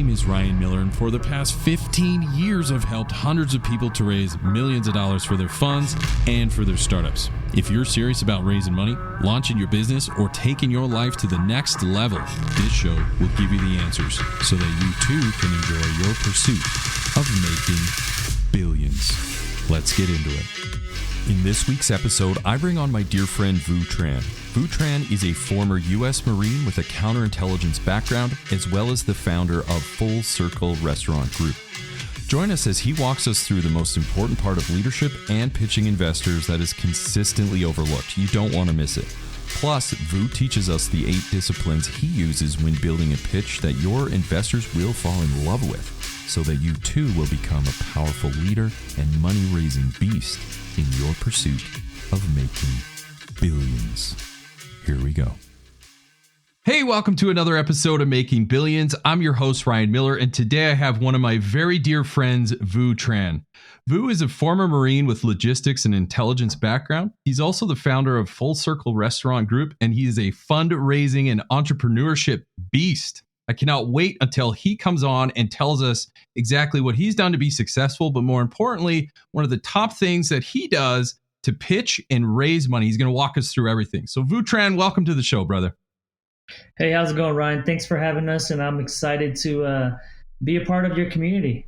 name is Ryan Miller, and for the past 15 years, I've helped hundreds of people to raise millions of dollars for their funds and for their startups. If you're serious about raising money, launching your business, or taking your life to the next level, this show will give you the answers so that you too can enjoy your pursuit of making billions. Let's get into it. In this week's episode, I bring on my dear friend Vu Tran. Vu Tran is a former U.S. Marine with a counterintelligence background, as well as the founder of Full Circle Restaurant Group. Join us as he walks us through the most important part of leadership and pitching investors that is consistently overlooked. You don't want to miss it. Plus, Vu teaches us the 8 disciplines he uses when building a pitch that your investors will fall in love with, so that you too will become a powerful leader and money-raising beast in your pursuit of making billions. Here we go. Hey, welcome to another episode of Making Billions. I'm your host, Ryan Miller, and today I have one of my very dear friends, Vu Tran. Vu is a former Marine with logistics and intelligence background. He's also the founder of Full Circle Restaurant Group, and he is a fundraising and entrepreneurship beast. I cannot wait until he comes on and tells us exactly what he's done to be successful, but more importantly, one of the top things that he does to pitch and raise money. He's going to walk us through everything. So Vu Tran, welcome to the show, brother. Hey, how's it going, Ryan? Thanks for having us, and I'm excited to be a part of your community.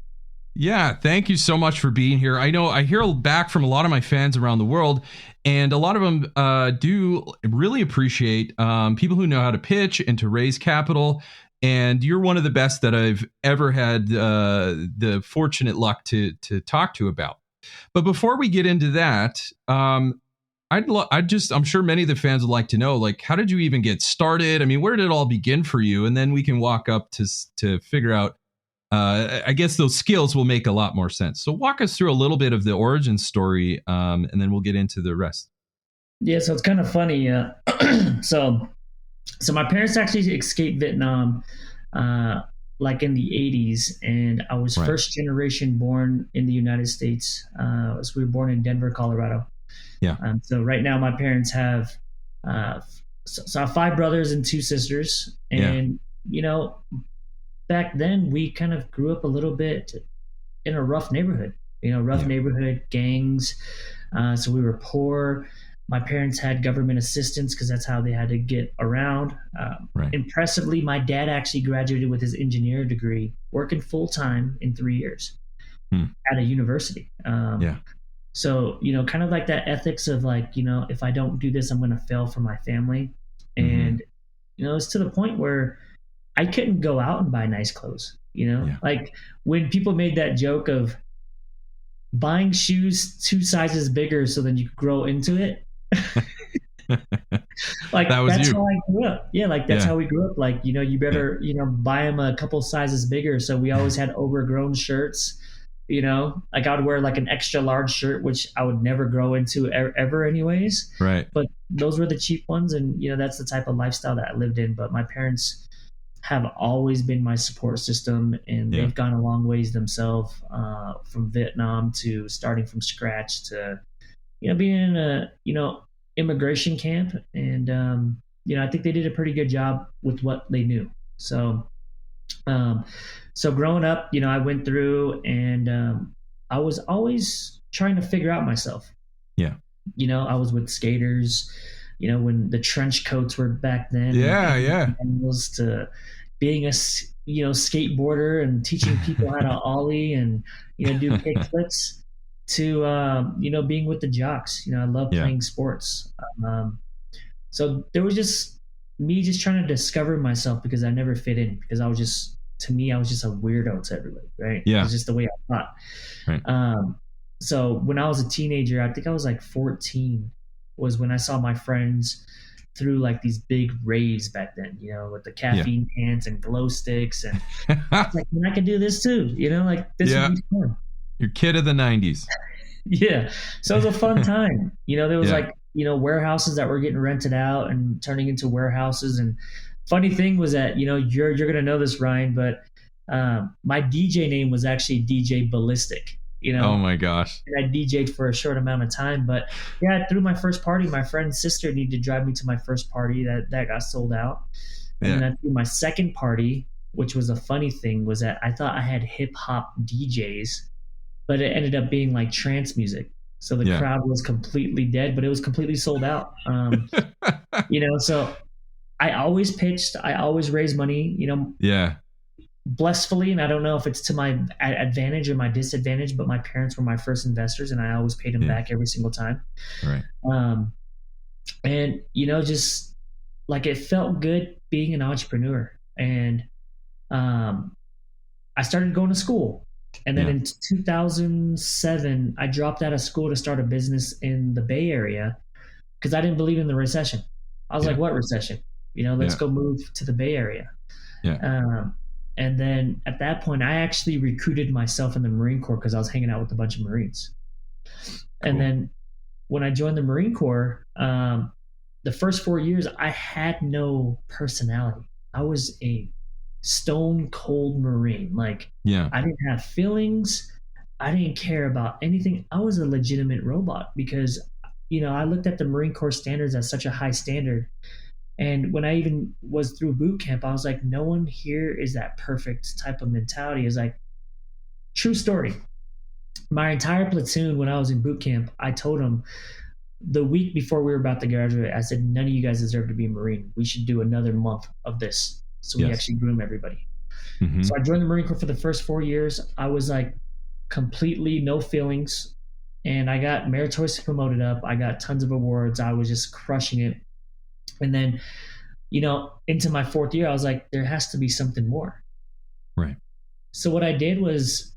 Yeah, thank you so much for being here. I know I hear back from a lot of my fans around the world, and a lot of them do really appreciate people who know how to pitch and to raise capital. And you're one of the best that I've ever had the fortunate luck to talk to about. But before we get into that, I'm sure many of the fans would like to know, like, how did you even get started? I mean, where did it all begin for you? And then we can walk up to figure out, I guess those skills will make a lot more sense. So walk us through a little bit of the origin story, and then we'll get into the rest. Yeah, so it's kind of funny. So my parents actually escaped Vietnam like in the 80s, and I was first generation born in the United States. So we were born in Denver, Colorado. Yeah. So right now my parents have so I have 5 brothers and 2 sisters. And, you know, back then we kind of grew up a little bit in a rough neighborhood, neighborhood gangs. So we were poor. My parents had government assistance because that's how they had to get around. Impressively, my dad actually graduated with his engineer degree, working full time in 3 years at a university. So, kind of like that ethics of like, if I don't do this, I'm going to fail for my family. And, it's to the point where I couldn't go out and buy nice clothes, like when people made that joke of buying shoes 2 sizes bigger so then you could grow into it. Like that was that's you. How I grew up. Yeah, like that's how we grew up. Like, you better, buy them a couple sizes bigger. So we always had overgrown shirts, like I would wear like an extra large shirt, which I would never grow into ever anyways. Right. But those were the cheap ones. And, that's the type of lifestyle that I lived in. But my parents have always been my support system, and they've gone a long ways themselves, from Vietnam to starting from scratch to, being in a, immigration camp. And, I think they did a pretty good job with what they knew. So, so growing up, I went through and, I was always trying to figure out myself. Yeah. I was with skaters, when the trench coats were back then. Was to being a, skateboarder and teaching people how to ollie and, do kick flips. To being with the jocks. I love playing sports. So there was just me just trying to discover myself because I never fit in, because I was just a weirdo to everybody, right? Yeah. It was just the way I thought. Right. So when I was a teenager, I think I was like 14, was when I saw my friends through like these big raves back then, with the caffeine cans and glow sticks, and I was like, I can do this too, like this would be fun. Your kid of the 90s. Yeah. So it was a fun time. There was like, warehouses that were getting rented out and turning into warehouses. And funny thing was that, you're going to know this, Ryan, but my DJ name was actually DJ Ballistic. Oh my gosh. And I DJ'd for a short amount of time, but through my first party, my friend's sister needed to drive me to my first party that got sold out. And then I threw my second party, which was a funny thing, was that I thought I had hip hop DJs, but it ended up being like trance music. So the crowd was completely dead, but it was completely sold out. So I always pitched, I always raised money, blissfully. And I don't know if it's to my advantage or my disadvantage, but my parents were my first investors and I always paid them back every single time. Right. And, just like it felt good being an entrepreneur. And I started going to school. And then in 2007, I dropped out of school to start a business in the Bay Area because I didn't believe in the recession. I was like, what recession? Let's go move to the Bay Area. Yeah. And then at that point, I actually recruited myself in the Marine Corps because I was hanging out with a bunch of Marines. Cool. And then when I joined the Marine Corps, the first 4 years, I had no personality. I was a stone cold Marine. I didn't have feelings. I didn't care about anything. I was a legitimate robot because, I looked at the Marine Corps standards as such a high standard. And when I even was through boot camp, I was like, no one here is that perfect type of mentality. It's like, true story. My entire platoon, when I was in boot camp, I told them the week before we were about to graduate, I said, none of you guys deserve to be a Marine. We should do another month of this. So we actually groom everybody. Mm-hmm. So I joined the Marine Corps for the first 4 years. I was like completely no feelings. And I got meritoriously promoted up. I got tons of awards. I was just crushing it. And then, into my 4th year, I was like, there has to be something more. Right. So what I did was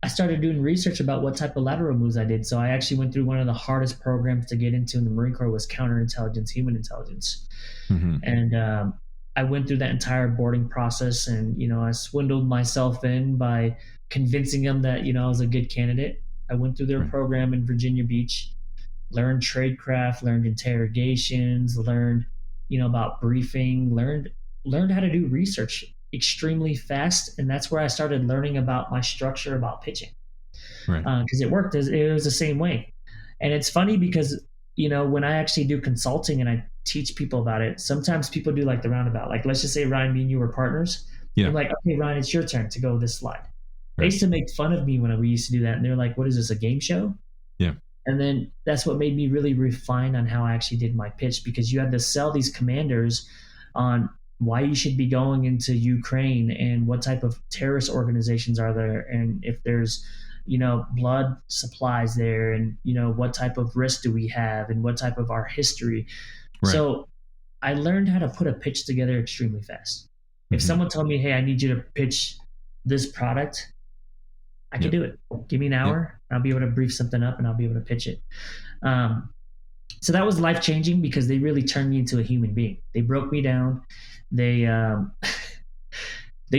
I started doing research about what type of lateral moves I did. So I actually went through one of the hardest programs to get into in the Marine Corps was Counterintelligence, human intelligence. Mm-hmm. And I went through that entire boarding process and, I swindled myself in by convincing them that, I was a good candidate. I went through their program in Virginia Beach, learned tradecraft, learned interrogations, learned, about briefing, learned how to do research extremely fast. And that's where I started learning about my structure about pitching. Right. Because it worked. It was the same way. And it's funny because, when I actually do consulting and I teach people about it, sometimes people do like the roundabout. Like, let's just say, Ryan, me and you were partners. Yeah. I'm like, okay, Ryan, it's your turn to go this slide. Right. They used to make fun of me when we used to do that. And they're like, what is this, a game show? Yeah. And then that's what made me really refine on how I actually did my pitch, because you had to sell these commanders on why you should be going into Ukraine and what type of terrorist organizations are there. And if there's, blood supplies there and, what type of risk do we have and what type of our history. Right. So I learned how to put a pitch together extremely fast. Mm-hmm. If someone told me, hey, I need you to pitch this product, I can do it. Give me an hour. I'll be able to brief something up and I'll be able to pitch it. So that was life-changing because they really turned me into a human being. They broke me down. They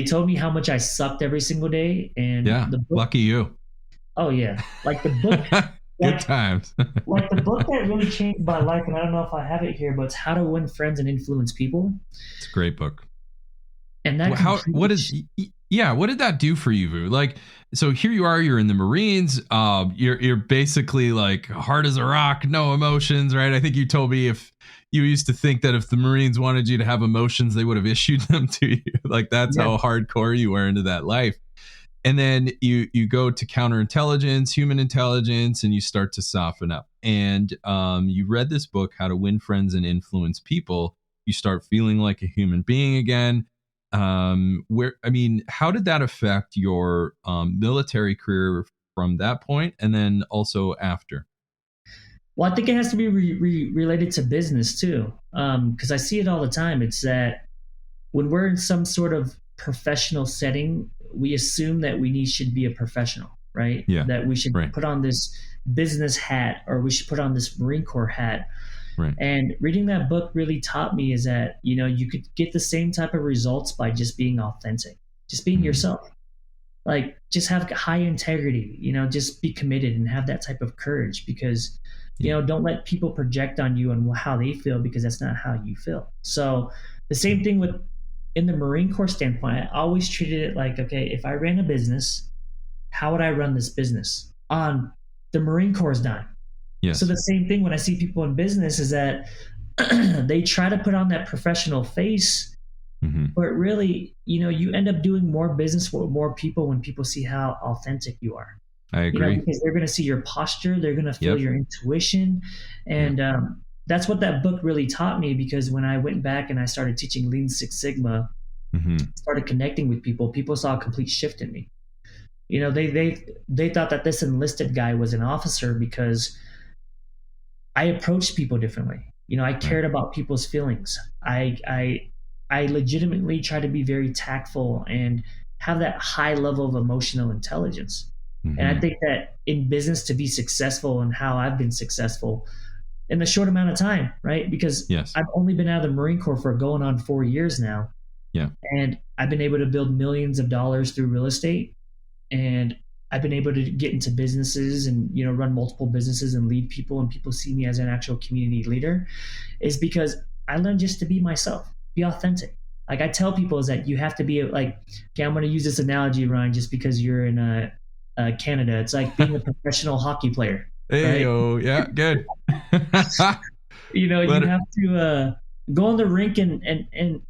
told me how much I sucked every single day. And the book, lucky you. Oh yeah. Like the book. Good times. Like the book that really changed my life, and I don't know if I have it here, but it's How to Win Friends and Influence People. It's a great book. And that what did that do for you, Vu? Like, so here you are, you're in the Marines. You're basically like hard as a rock, no emotions, right? I think you told me if you used to think that if the Marines wanted you to have emotions, they would have issued them to you. Like that's how hardcore you were into that life. And then you go to counterintelligence, human intelligence, and you start to soften up. And you read this book, How to Win Friends and Influence People. You start feeling like a human being again. How did that affect your military career from that point and then also after? Well, I think it has to be related to business too, because I see it all the time. It's that when we're in some sort of professional setting, we assume that we should be a professional, right? Yeah. That we should put on this business hat or we should put on this Marine Corps hat. Right. And reading that book really taught me is that, you could get the same type of results by just being authentic, just being yourself. Like just have high integrity, just be committed and have that type of courage because, don't let people project on you and how they feel because that's not how you feel. So the same thing in the Marine Corps standpoint, I always treated it like, okay, if I ran a business, how would I run this business on the Marine Corps' dime? Yes. So the same thing when I see people in business is that they try to put on that professional face Mm-hmm. But really, you end up doing more business with more people when people see how authentic you are. I agree. Because they're going to see your posture, they're going to feel your intuition. And that's what that book really taught me, because when I went back and I started teaching Lean Six Sigma, started connecting with people, people saw a complete shift in me. They thought that this enlisted guy was an officer because I approached people differently. I cared about people's feelings. I legitimately try to be very tactful and have that high level of emotional intelligence. And I think that in business, to be successful and how I've been successful in the short amount of time, right? Because I've only been out of the Marine Corps for going on 4 years now. Yeah. And I've been able to build millions of dollars through real estate. And I've been able to get into businesses and, run multiple businesses and lead people, and people see me as an actual community leader, is because I learned just to be myself, be authentic. Like I tell people is that you have to be like, okay, I'm going to use this analogy, Ryan, just because you're in Canada. It's like being a professional hockey player. Hey, right? Yeah, good. You have to go on the rink and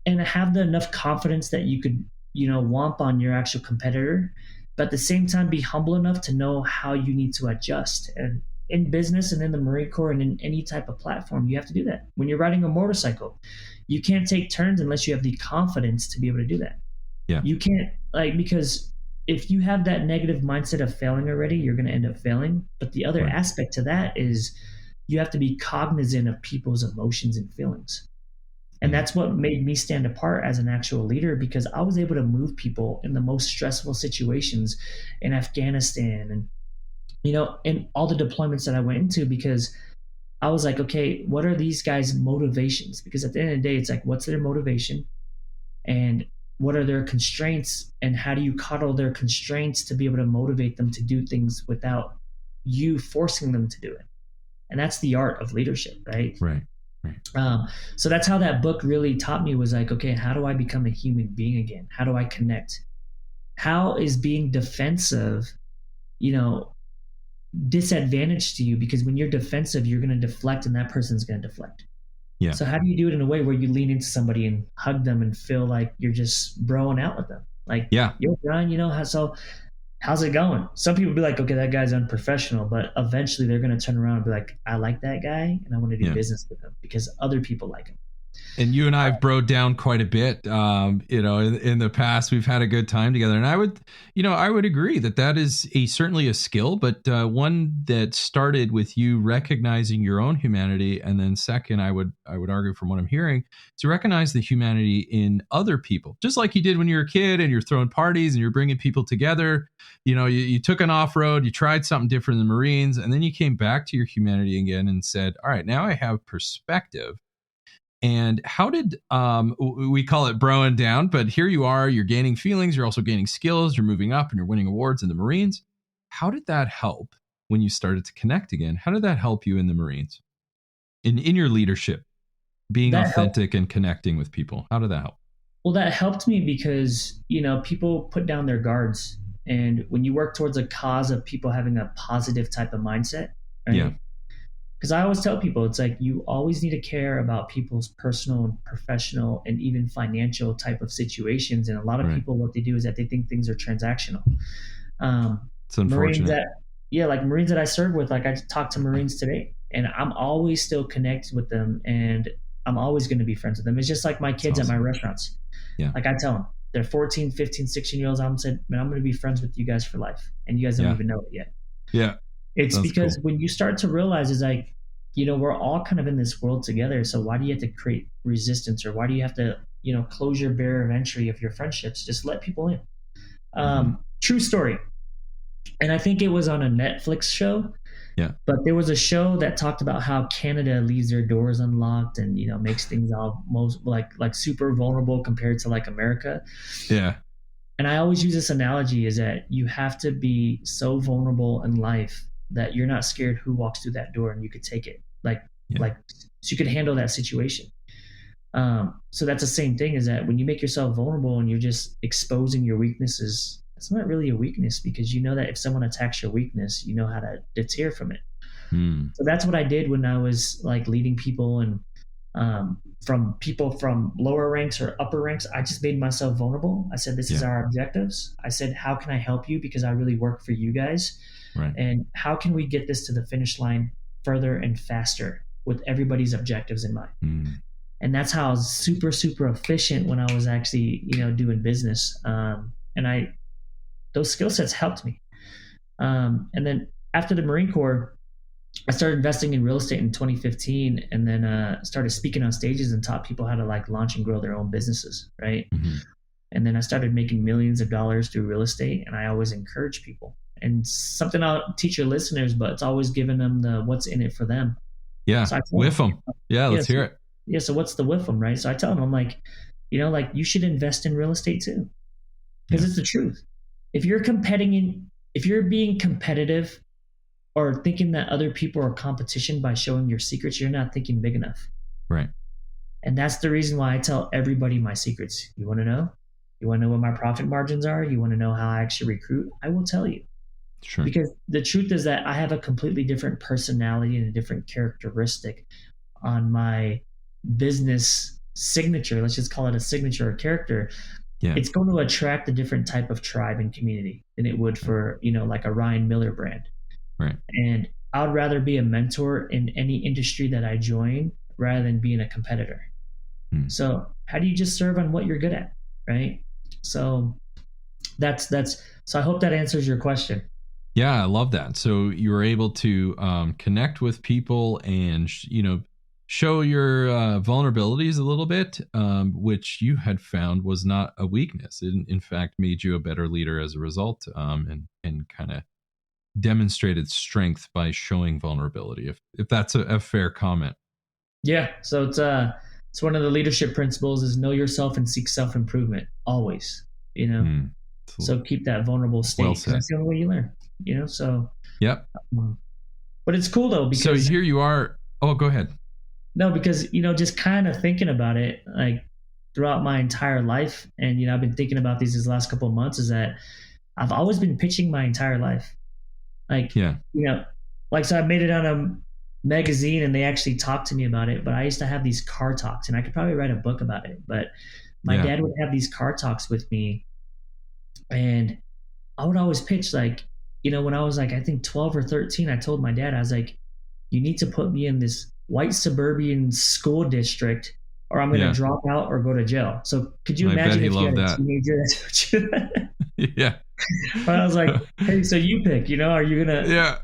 have enough confidence that you could, womp on your actual competitor, but at the same time be humble enough to know how you need to adjust. And in business and in the Marine Corps and in any type of platform, you have to do that. When you're riding a motorcycle, you can't take turns unless you have the confidence to be able to do that. Yeah. You can't, because if you have that negative mindset of failing already, you're going to end up failing. But the other aspect to that is you have to be cognizant of people's emotions and feelings. And that's what made me stand apart as an actual leader, because I was able to move people in the most stressful situations in Afghanistan and, in all the deployments that I went into, because I was like, okay, what are these guys' motivations? Because at the end of the day, it's like, what's their motivation and what are their constraints, and how do you coddle their constraints to be able to motivate them to do things without you forcing them to do it? And that's the art of leadership, right? Right. So that's how that book really taught me, was like, okay, how do I become a human being again? How do I connect? How is being defensive, disadvantage to you? Because when you're defensive, you're going to deflect and that person's going to deflect. Yeah. So how do you do it in a way where you lean into somebody and hug them and feel like you're just broing out with them? Like, yo, Brian, how's it going? Some people be like, okay, that guy's unprofessional, but eventually they're going to turn around and be like, I like that guy and I want to do business with him because other people like him. And you and I have broed down quite a bit. In the past, we've had a good time together. And I would agree that is certainly a skill, but one that started with you recognizing your own humanity. And then second, I would argue from what I'm hearing, to recognize the humanity in other people, just like you did when you were a kid and you're throwing parties and you're bringing people together. You took an off-road, you tried something different in the Marines, and then you came back to your humanity again and said, all right, now I have perspective. And how did, we call it broing down, but here you are, you're gaining feelings, you're also gaining skills, you're moving up and you're winning awards in the Marines. How did that help when you started to connect again? How did that help you in the Marines? In your leadership, being that authentic and connecting with people? How did that help? Well, that helped me because, people put down their guards. And when you work towards a cause of people having a positive type of mindset, right? Yeah. Because I always tell people, it's like you always need to care about people's personal and professional and even financial type of situations. And a lot of people, what they do is that they think things are transactional. It's unfortunate. Marines that I serve with, like I talk to Marines today and I'm always still connected with them and I'm always going to be friends with them. It's just like my kids at my restaurants. Yeah. Like I tell them, they're 14, 15, 16-year-olds. I'm saying, man, I'm going to be friends with you guys for life. And you guys don't even know it yet. Yeah. It's because when you start to realize it's like, we're all kind of in this world together. So why do you have to create resistance, or why do you have to, close your barrier of entry of your friendships? Just let people in. True story. And I think it was on a Netflix show. Yeah. But there was a show that talked about how Canada leaves their doors unlocked and, makes things all most like super vulnerable compared to like America. Yeah. And I always use this analogy is that you have to be so vulnerable in life that you're not scared who walks through that door and you could take it so you could handle that situation. So that's the same thing, is that when you make yourself vulnerable and you're just exposing your weaknesses, it's not really a weakness, because you know that if someone attacks your weakness, you know how to deter from it. So that's what I did when I was like leading people and from people from lower ranks or upper ranks. I just made myself vulnerable. I said, this is our objectives. I said, how can I help you? Because I really work for you guys. Right. And how can we get this to the finish line further and faster with everybody's objectives in mind? And that's how I was super, super efficient when I was actually, doing business. And those skill sets helped me. And then after the Marine Corps, I started investing in real estate in 2015, and then started speaking on stages and taught people how to like launch and grow their own businesses, right? And then I started making millions of dollars through real estate, and I always encourage people. And something I'll teach your listeners, but it's always giving them the what's in it for them. Yeah, so with them. Yeah, let's hear it. Yeah, so what's the with them, right? So I tell them, I'm like, like you should invest in real estate too, because it's the truth. If you're being competitive or thinking that other people are competition by showing your secrets, you're not thinking big enough. Right. And that's the reason why I tell everybody my secrets. You want to know? You want to know what my profit margins are? You want to know how I actually recruit? I will tell you. Sure. Because the truth is that I have a completely different personality and a different characteristic on my business signature. Let's just call it a signature or character. Yeah. It's going to attract a different type of tribe and community than it would for, like a Ryan Miller brand. Right. And I would rather be a mentor in any industry that I join rather than being a competitor. So how do you just serve on what you're good at? Right. So so I hope that answers your question. Yeah, I love that. So you were able to connect with people and, show your vulnerabilities a little bit, which you had found was not a weakness. It, in fact, made you a better leader as a result, and kind of demonstrated strength by showing vulnerability, if that's a fair comment. Yeah. So it's one of the leadership principles is know yourself and seek self-improvement always, so keep that vulnerable state. Well, that's the only way you learn, so. Yep. But it's cool though, because. So here you are. Oh, go ahead. No, because, just kind of thinking about it, like throughout my entire life. And, I've been thinking about these last couple of months is that I've always been pitching my entire life. Like, so I made it on a magazine and they actually talked to me about it, but I used to have these car talks and I could probably write a book about it, but my dad would have these car talks with me and I would always pitch like, when I was like, I think 12 or 13, I told my dad, I was like, you need to put me in this white suburban school district or I'm going to drop out or go to jail. So could you imagine if you had a teenager that's what you Yeah. But I was like, hey, so you pick, are you going to,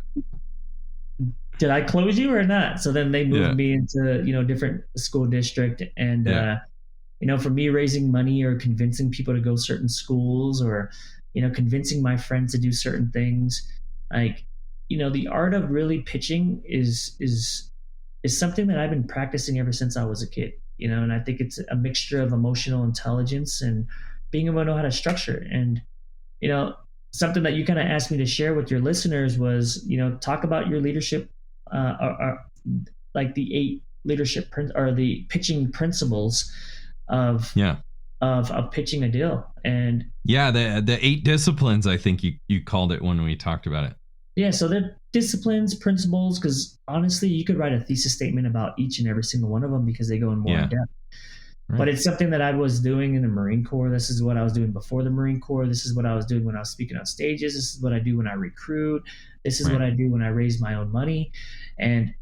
did I close you or not? So then they moved me into, different school district. And, for me raising money or convincing people to go certain schools or, convincing my friends to do certain things, like, the art of really pitching is something that I've been practicing ever since I was a kid, and I think it's a mixture of emotional intelligence and being able to know how to structure. And, something that you kind of asked me to share with your listeners was, talk about your leadership, like the 8 leadership or the pitching principles of pitching a deal. And the 8 disciplines, I think you called it when we talked about it. Yeah, so they're disciplines, principles, because honestly, you could write a thesis statement about each and every single one of them because they go in more in depth. Right. But it's something that I was doing in the Marine Corps. This is what I was doing before the Marine Corps. This is what I was doing when I was speaking on stages. This is what I do when I recruit. This is what I do when I raise my own money. And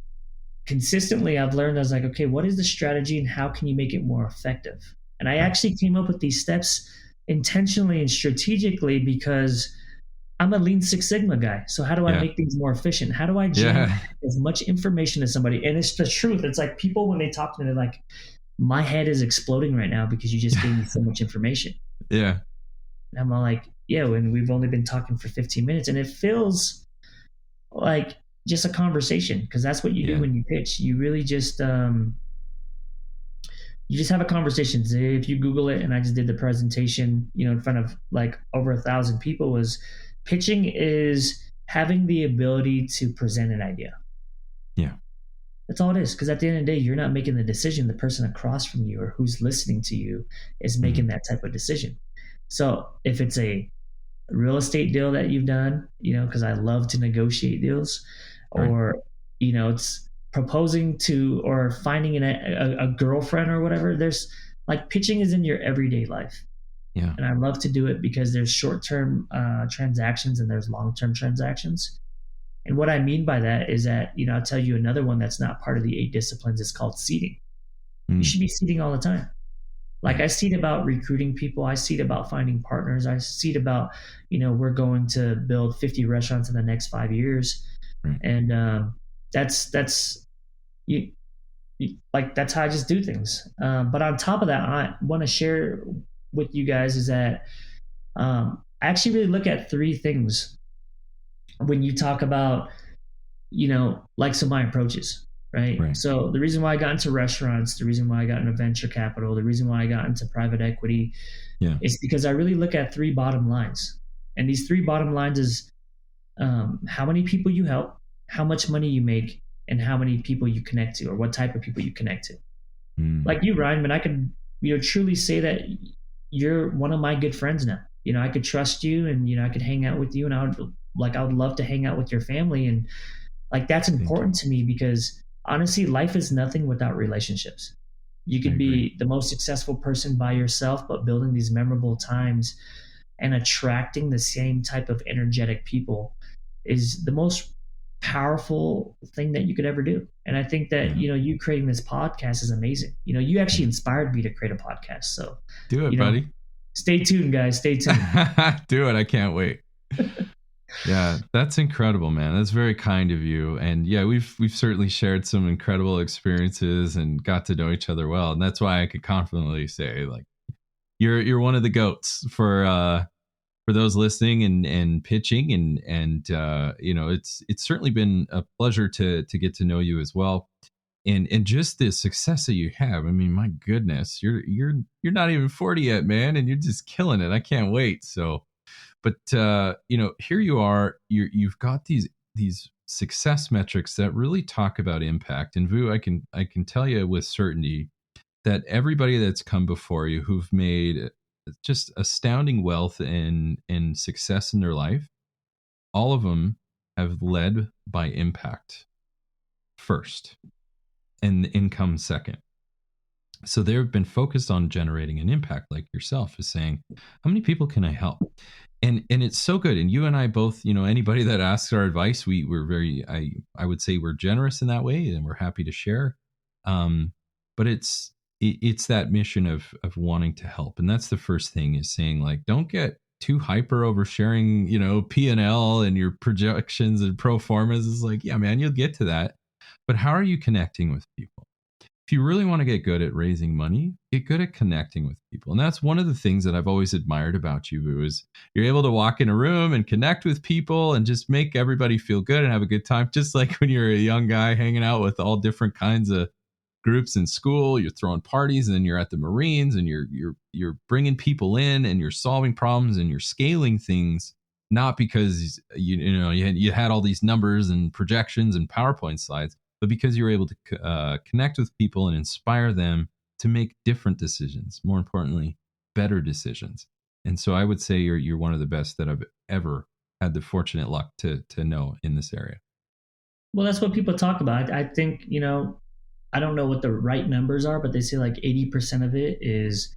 consistently, I've learned, I was like, okay, what is the strategy and how can you make it more effective? And I actually came up with these steps intentionally and strategically because I'm a Lean Six Sigma guy. So how do I make things more efficient? How do I generate as much information as somebody? And it's the truth. It's like people, when they talk to me, they're like, my head is exploding right now because you just gave me so much information. Yeah. And I'm all like, when we've only been talking for 15 minutes and it feels like just a conversation because that's what you do when you pitch. You really just, you just have a conversation. If you Google it, and I just did the presentation, in front of like over 1,000 people, was pitching is having the ability to present an idea. Yeah. That's all it is. Because at the end of the day, you're not making the decision. The person across from you or who's listening to you is making that type of decision. So if it's a real estate deal that you've done, because I love to negotiate deals, or, it's proposing to or finding a girlfriend or whatever. There's like pitching is in your everyday life. Yeah. And I love to do it because there's short-term transactions and there's long-term transactions. And what I mean by that is that, I'll tell you another one that's not part of the 8 disciplines is called seeding. You should be seeding all the time. Like I seed about recruiting people. I seed about finding partners. I seed about, we're going to build 50 restaurants in the next 5 years. Right. And that's that's how I just do things. But on top of that, I want to share with you guys is that I actually really look at 3 things when you talk about, like some of my approaches, right? So the reason why I got into restaurants, the reason why I got into venture capital, the reason why I got into private equity is because I really look at 3 bottom lines. And these 3 bottom lines is how many people you help, how much money you make, and how many people you connect to, or what type of people you connect to. Like you, Ryan, but I could, truly say that you're one of my good friends now. I could trust you, and I could hang out with you, and I would love to hang out with your family, and like that's important to me because honestly, life is nothing without relationships. You could be the most successful person by yourself, but building these memorable times and attracting the same type of energetic people is the most powerful thing that you could ever do. And I think that, you creating this podcast is amazing. You actually inspired me to create a podcast. So do it, buddy. Stay tuned, guys. Stay tuned. Do it. I can't wait. Yeah, that's incredible, man. That's very kind of you. And yeah, we've certainly shared some incredible experiences and got to know each other well. And that's why I could confidently say, like, you're one of the GOATs for those listening and pitching. And it's certainly been a pleasure to get to know you as well. And just the success that you have. I mean, my goodness, you're not even 40 yet, man, and you're just killing it. I can't wait. So, but here you are. You've got these success metrics that really talk about impact. And Vu, I can tell you with certainty that everybody that's come before you who've made just astounding wealth and success in their life, all of them have led by impact first and income second. So they've been focused on generating an impact, like yourself is saying, how many people can I help? And it's so good. And you and I both, anybody that asks our advice, we're very, I would say we're generous in that way, and we're happy to share. But it's that mission of wanting to help. And that's the first thing, is saying, like, don't get too hyper over sharing, P&L and your projections and pro formas. Is like, yeah, man, you'll get to that. But how are you connecting with people? If you really want to get good at raising money, get good at connecting with people. And that's one of the things that I've always admired about you, Vu, is you're able to walk in a room and connect with people and just make everybody feel good and have a good time. Just like when you're a young guy hanging out with all different kinds of groups in school, you're throwing parties, and then you're at the Marines, and you're bringing people in, and you're solving problems, and you're scaling things, not because you had all these numbers and projections and PowerPoint slides, but because you're able to connect with people and inspire them to make different decisions, more importantly, better decisions. And so I would say you're one of the best that I've ever had the fortunate luck to know in this area. Well, that's what people talk about. I think, I don't know what the right numbers are, but they say like 80% of it is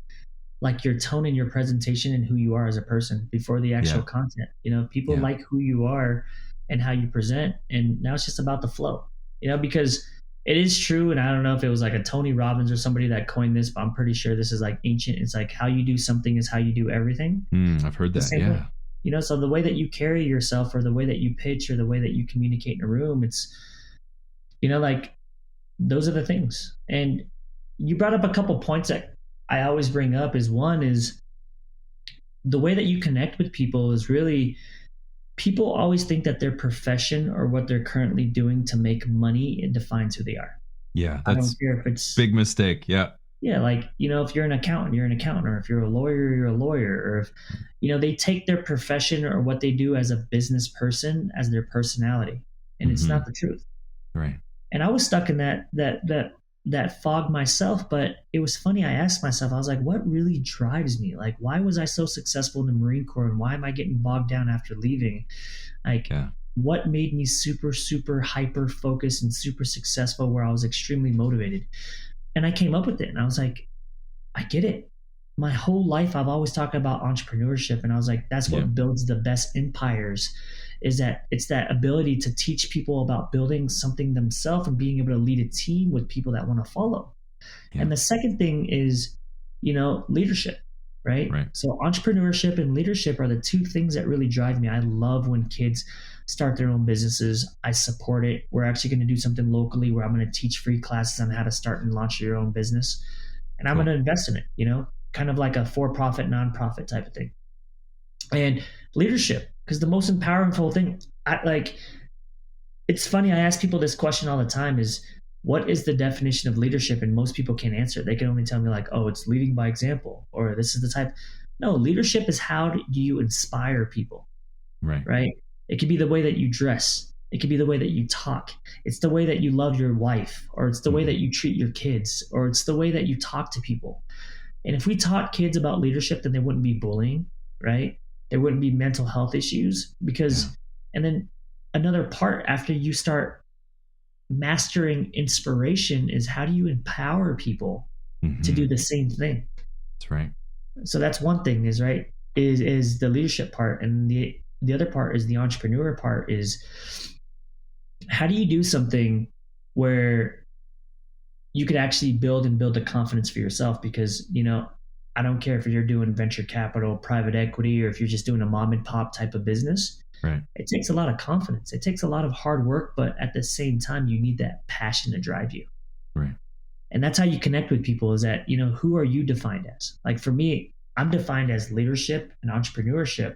like your tone in your presentation and who you are as a person before the actual content. People like who you are and how you present. And now it's just about the flow. Because it is true. And I don't know if it was like a Tony Robbins or somebody that coined this, but I'm pretty sure this is like ancient. It's like how you do something is how you do everything. I've heard that. Yeah. Way. So the way that you carry yourself, or the way that you pitch, or the way that you communicate in a room, it's, like those are the things. And you brought up a couple points that I always bring up. One is the way that you connect with people is really, people always think that their profession or what they're currently doing to make money, it defines who they are. Yeah, I don't care if it's big mistake. Yeah. Yeah, like, if you're an accountant, you're an accountant, or if you're a lawyer, you're a lawyer, or if, they take their profession or what they do as a business person as their personality, and it's not the truth. Right. And I was stuck in that fog myself, but it was funny. I asked myself, I was like, what really drives me? Like, why was I so successful in the Marine Corps, and why am I getting bogged down after leaving? Like, what made me super, super hyper focused and super successful, where I was extremely motivated. And I came up with it, and I was like, I get it. My whole life, I've always talked about entrepreneurship, and I was like, that's what builds the best empires, is that it's that ability to teach people about building something themselves and being able to lead a team with people that want to follow. Yeah. And the second thing is, leadership, right? So entrepreneurship and leadership are the two things that really drive me. I love when kids start their own businesses. I support it. We're actually going to do something locally where I'm going to teach free classes on how to start and launch your own business. And I'm going to invest in it, kind of like a for-profit, nonprofit type of thing. And leadership, because the most powerful thing, it's funny, I ask people this question all the time, is what is the definition of leadership? And most people can't answer it. They can only tell me like, oh, it's leading by example, or this is the type. No, leadership is how do you inspire people, right? It could be the way that you dress. It could be the way that you talk. It's the way that you love your wife, or it's the way that you treat your kids, or it's the way that you talk to people. And if we taught kids about leadership, then there wouldn't be bullying, right? There wouldn't be mental health issues and then another part after you start mastering inspiration is how do you empower people to do the same thing? That's right. So that's one thing is the leadership part. And the other part is the entrepreneur part, is how do you do something where you could actually build the confidence for yourself? Because, I don't care if you're doing venture capital, private equity, or if you're just doing a mom and pop type of business. Right. It takes a lot of confidence. It takes a lot of hard work, but at the same time, you need that passion to drive you. Right. And that's how you connect with people, is that, who are you defined as? Like for me, I'm defined as leadership and entrepreneurship.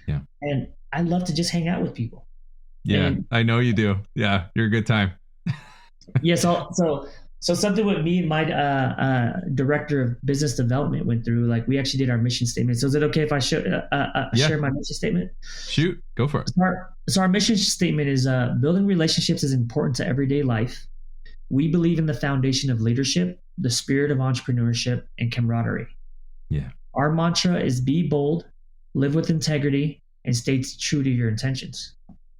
Yeah. And I love to just hang out with people. Yeah, and I know you do. Yeah, you're a good time. Yeah, so something with me and my director of business development went through, like we actually did our mission statement. So is it okay if I share my mission statement? Shoot, go for it. So our mission statement is building relationships is important to everyday life. We believe in the foundation of leadership, the spirit of entrepreneurship, and camaraderie. Yeah. Our mantra is be bold, live with integrity, and stay true to your intentions.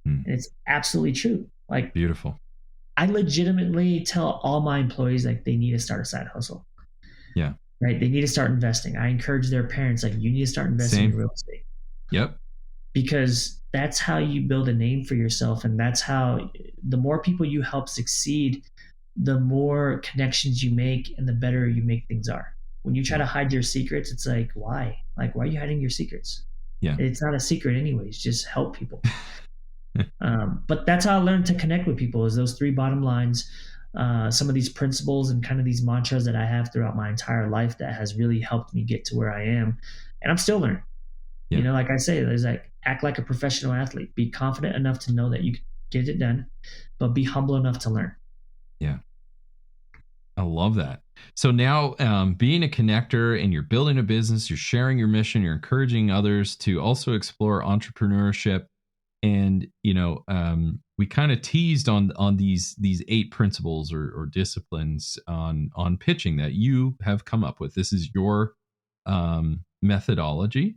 And it's absolutely true. Like beautiful. I legitimately tell all my employees like they need to start a side hustle. Yeah. Right. They need to start investing. I encourage their parents, like you need to start investing in real estate. Yep. Because that's how you build a name for yourself. And that's how the more people you help succeed, the more connections you make and the better you make things are. When you try to hide your secrets, it's like, why? Like, why are you hiding your secrets? Yeah. It's not a secret anyways. Just help people. But that's how I learned to connect with people, is those three bottom lines, some of these principles and kind of these mantras that I have throughout my entire life that has really helped me get to where I am. And I'm still learning. Yeah. Like I say, there's like, act like a professional athlete, be confident enough to know that you can get it done, but be humble enough to learn. Yeah. I love that. So now being a connector and you're building a business, you're sharing your mission, you're encouraging others to also explore entrepreneurship. And, we kind of teased on these 8 principles or disciplines on pitching that you have come up with. This is your methodology.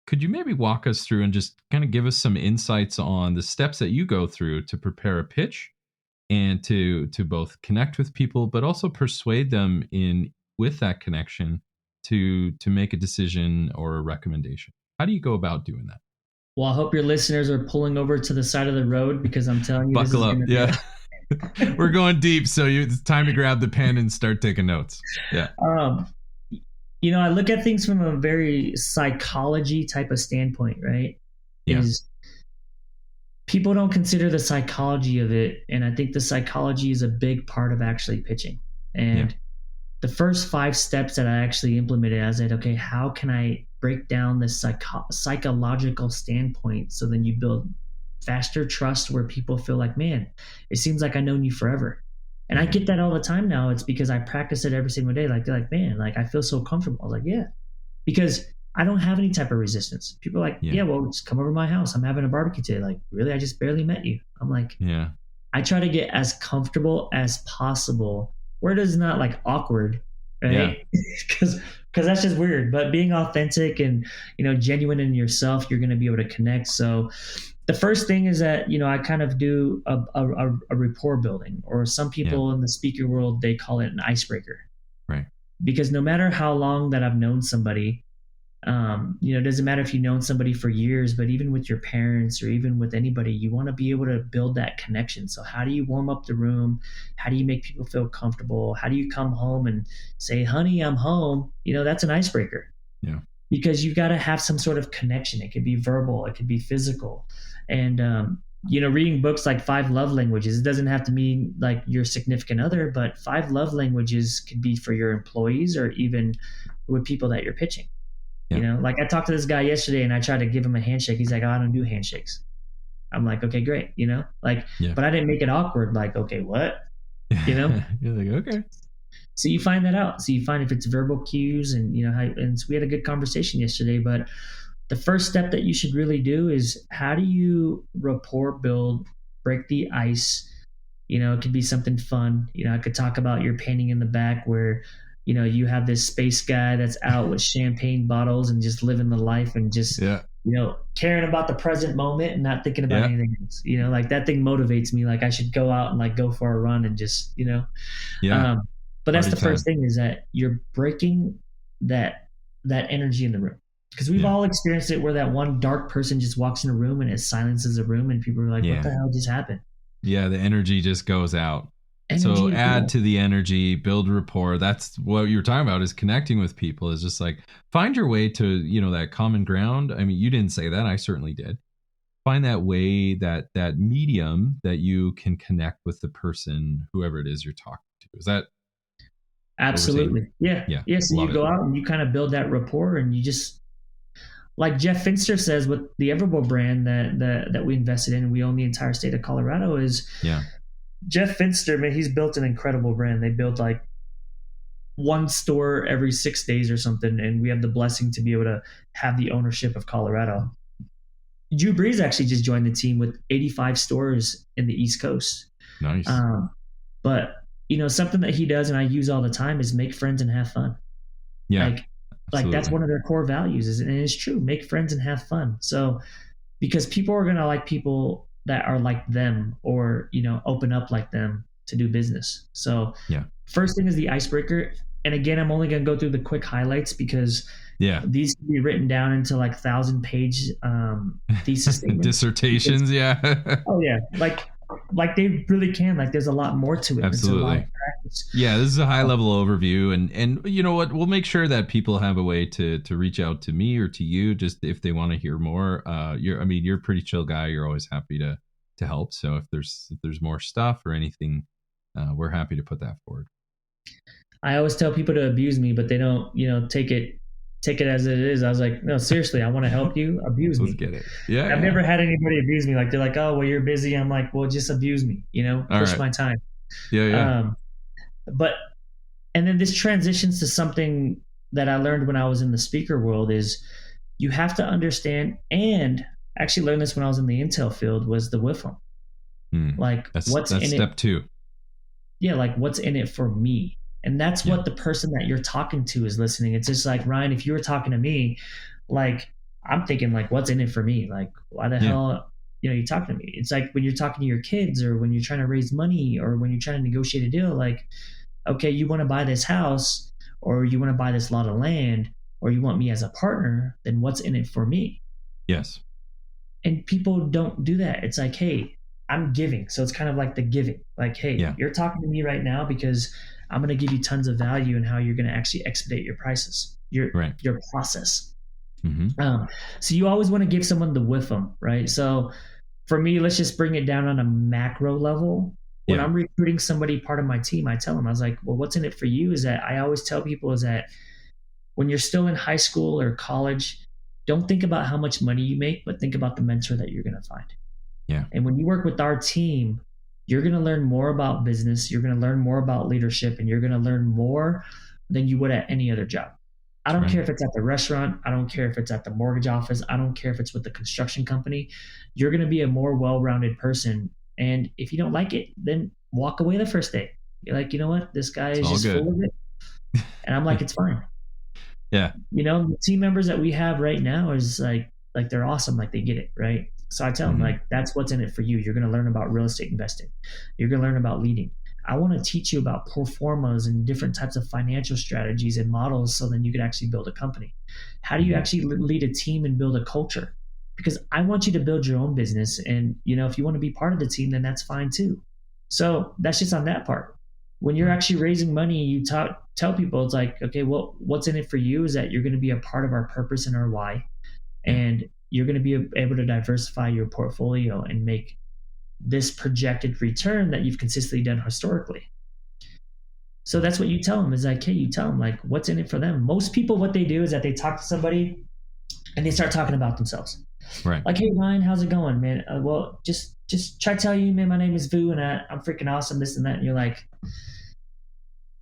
Could you maybe walk us through and just kind of give us some insights on the steps that you go through to prepare a pitch and to both connect with people, but also persuade them with that connection to make a decision or a recommendation? How do you go about doing that? Well, I hope your listeners are pulling over to the side of the road, because I'm telling you, buckle up. Yeah. We're going deep. So it's time to grab the pen and start taking notes. Yeah. I look at things from a very psychology type of standpoint, right? Yeah. Is people don't consider the psychology of it. And I think the psychology is a big part of actually pitching. And the first 5 steps that I actually implemented, I said, okay, how can I break down this psychological standpoint, so then you build faster trust where people feel like, man, it seems like I've known you forever. And I get that all the time now. It's because I practice it every single day. Like, they're like, man, like I feel so comfortable. I was like, yeah, because I don't have any type of resistance. People are like, yeah, well, just come over to my house. I'm having a barbecue today. Like, really? I just barely met you. I'm like, yeah. I try to get as comfortable as possible where it is not like awkward, right? Because that's just weird. But being authentic and genuine in yourself, you're going to be able to connect. So The first thing is that, I kind of do a rapport building, or some people in the speaker world, they call it an icebreaker. Right. Because no matter how long that I've known somebody, it doesn't matter if you've known somebody for years, but even with your parents or even with anybody, you want to be able to build that connection. So how do you warm up the room? How do you make people feel comfortable? How do you come home and say, honey, I'm home? That's an icebreaker. Yeah. Because you've got to have some sort of connection. It could be verbal, it could be physical. And, reading books like 5 Love Languages, it doesn't have to mean like your significant other, but 5 love languages could be for your employees or even with people that you're pitching. Yeah. Like I talked to this guy yesterday and I tried to give him a handshake. He's like, oh, I don't do handshakes. I'm like, okay, great. But I didn't make it awkward. Like, okay, what? You're like, okay. So you find that out. So you find if it's verbal cues and, and so we had a good conversation yesterday, but the first step that you should really do is how do you rapport build, break the ice? It could be something fun. I could talk about your painting in the back where, you have this space guy that's out with champagne bottles and just living the life and just, caring about the present moment and not thinking about anything else. Like that thing motivates me. Like I should go out and like go for a run and just, but that's the first thing is that you're breaking that energy in the room. Because we've all experienced it where that one dark person just walks in a room and it silences the room and people are like, what the hell just happened? Yeah, the energy just goes out. So add to the energy, build rapport. That's what you were talking about is connecting with people is just like find your way to, that common ground. I mean, you didn't say that. I certainly did. Find that way, that medium that you can connect with the person, whoever it is you're talking to. Is that? Absolutely. Yeah. So you go out and you kind of build that rapport and you just, like Jeff Finster says with the Everbowl brand that we invested in, and we own the entire state of Colorado is Jeff Finster, man, he's built an incredible brand. They built like one store every 6 days or something. And we have the blessing to be able to have the ownership of Colorado. Drew Brees actually just joined the team with 85 stores in the East Coast. Nice. But something that he does and I use all the time is make friends and have fun. Yeah. Like that's one of their core values and it's true. Make friends and have fun. So because people are going to like people that are like them or, open up like them to do business. So first thing is the icebreaker. And again, I'm only going to go through the quick highlights because these can be written down into like 1,000-page thesis statements. Dissertations. Oh yeah. Like they really can. Like there's a lot more to it. Absolutely. Yeah, this is a high level overview, and you know what? We'll make sure that people have a way to reach out to me or to you, just if they want to hear more. You're a pretty chill guy. You're always happy to help. So if there's more stuff or anything, we're happy to put that forward. I always tell people to abuse me, but they don't, take it as it is. I was like, no, seriously, I want to help you. Abuse me. Let's get it. Yeah. I've never had anybody abuse me. Like they're like, oh, well, you're busy. I'm like, well, just abuse me. Push my time. Yeah. And then this transitions to something that I learned when I was in the speaker world is you have to understand, and actually learned this when I was in the Intel field, was the WIFM. Like what's in it? That's step 2. Yeah. Like what's in it for me? And that's what the person that you're talking to is listening. It's just like, Ryan, if you were talking to me, like I'm thinking like, what's in it for me? Like, why the hell, you talking to me? It's like when you're talking to your kids or when you're trying to raise money or when you're trying to negotiate a deal, like, okay, you want to buy this house or you want to buy this lot of land or you want me as a partner, then what's in it for me? Yes. And people don't do that. It's like, hey, I'm giving. So it's kind of like the giving. Like, hey, you're talking to me right now because I'm going to give you tons of value in how you're going to actually expedite your prices, your process. Mm-hmm. So you always want to give someone the WIFM, right? So for me, let's just bring it down on a macro level. When I'm recruiting somebody part of my team, I tell them, I was like, well, what's in it for you is that I always tell people is that when you're still in high school or college, don't think about how much money you make, but think about the mentor that you're going to find. Yeah. And when you work with our team, you're going to learn more about business. You're going to learn more about leadership, and you're going to learn more than you would at any other job. I don't care if it's at the restaurant. I don't care if it's at the mortgage office. I don't care if it's with the construction company. You're going to be a more well-rounded person. And if you don't like it, then walk away the first day. You're like, you know what? This guy is just full of it. And I'm like, it's fine. Yeah. The team members that we have right now is like they're awesome. Like they get it, right? So I tell them, like, that's what's in it for you. You're going to learn about real estate investing. You're going to learn about leading. I want to teach you about pro formas and different types of financial strategies and models so then you can actually build a company. How do you actually lead a team and build a culture? Because I want you to build your own business. And, if you want to be part of the team, then that's fine too. So that's just on that part. When you're actually raising money, you tell people, it's like, okay, well, what's in it for you is that you're going to be a part of our purpose and our why. And you're going to be able to diversify your portfolio and make this projected return that you've consistently done historically. So that's what you tell them is like, hey, you tell them like what's in it for them. Most people, what they do is that they talk to somebody and they start talking about themselves. Right. Like, hey, Ryan, how's it going, man? Well, just try to tell you, man, my name is Vu and I'm freaking awesome, this and that. And you're like,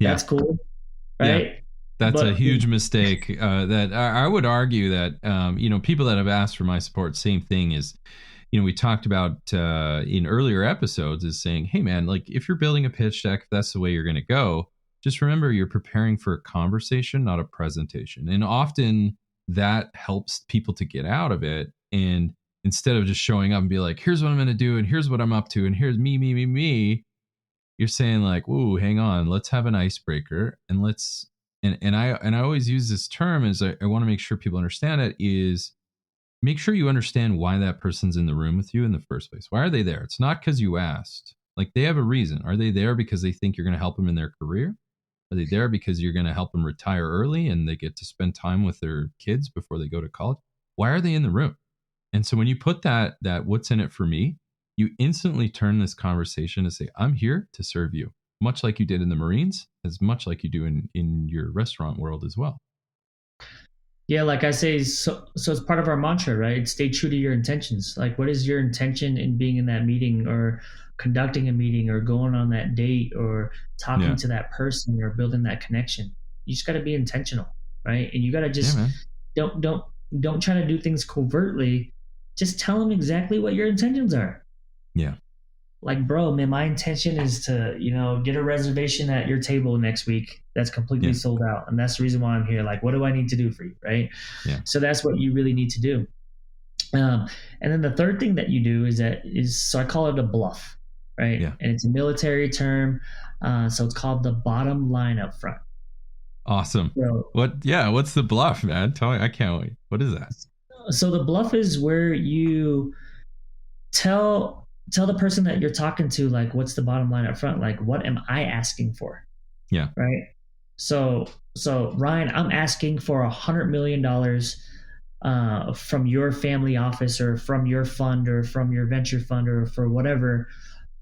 that's cool. Right. Yeah. That's a huge mistake that I would argue that, people that have asked for my support, same thing is, we talked about in earlier episodes is saying, hey, man, like if you're building a pitch deck, if that's the way you're going to go, just remember you're preparing for a conversation, not a presentation. And often that helps people to get out of it. And instead of just showing up and be like, here's what I'm going to do and here's what I'm up to and here's me, you're saying like, whoa, hang on, let's have an icebreaker and let's and I always use this term as I want to make sure people understand it is make sure you understand why that person's in the room with you in the first place. Why are they there? It's not because you asked. Like they have a reason. Are they there because they think you're going to help them in their career? Are they there because you're going to help them retire early and they get to spend time with their kids before they go to college? Why are they in the room? And so when you put that what's in it for me, you instantly turn this conversation to say, I'm here to serve you, much like you did in the Marines, as much like you do in your restaurant world as well. Yeah, like I say, so it's part of our mantra, right? Stay true to your intentions. Like, what is your intention in being in that meeting or conducting a meeting or going on that date or talking to that person or building that connection? You just got to be intentional, right? And you got to just don't try to do things covertly. Just tell them exactly what your intentions are. Yeah. Like, bro, man, my intention is to, get a reservation at your table next week that's completely sold out. And that's the reason why I'm here. Like, what do I need to do for you? Right. Yeah. So that's what you really need to do. And then the third thing that you do so I call it a bluff, right? Yeah. And it's a military term. So it's called the bottom line up front. Awesome. So, what's the bluff, man? Tell me, I can't wait. What is that? So the bluff is where you tell the person that you're talking to, like, what's the bottom line up front? Like, what am I asking for? Yeah. Right. So Ryan, I'm asking for $100 million from your family office or from your fund or from your venture fund or for whatever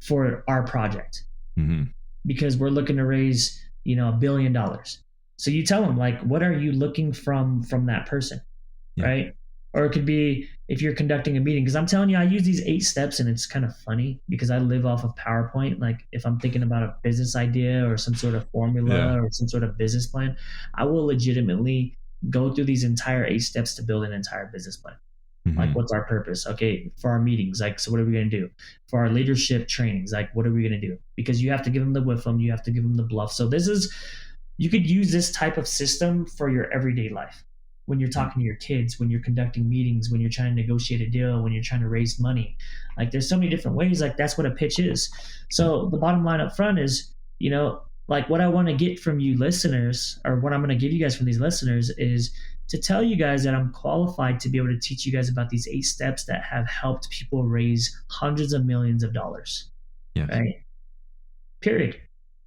for our project. Mm-hmm. Because we're looking to raise, $1 billion. So you tell them, like, what are you looking from that person? Yeah. Right. Or it could be if you're conducting a meeting, because I'm telling you, I use these 8 steps and it's kind of funny because I live off of PowerPoint. Like if I'm thinking about a business idea or some sort of formula or some sort of business plan, I will legitimately go through these entire 8 steps to build an entire business plan. Mm-hmm. Like, what's our purpose? Okay, for our meetings, like, so what are we going to do? For our leadership trainings, like, what are we going to do? Because you have to give them the whiffum, you have to give them the bluff. So you could use this type of system for your everyday life. When you're talking to your kids, when you're conducting meetings, when you're trying to negotiate a deal, when you're trying to raise money, like there's so many different ways. Like that's what a pitch is. So the bottom line up front is, like what I want to get from you listeners, or what I'm going to give you guys from these listeners is to tell you guys that I'm qualified to be able to teach you guys about these 8 steps that have helped people raise hundreds of millions of dollars. Yeah. Right. Period.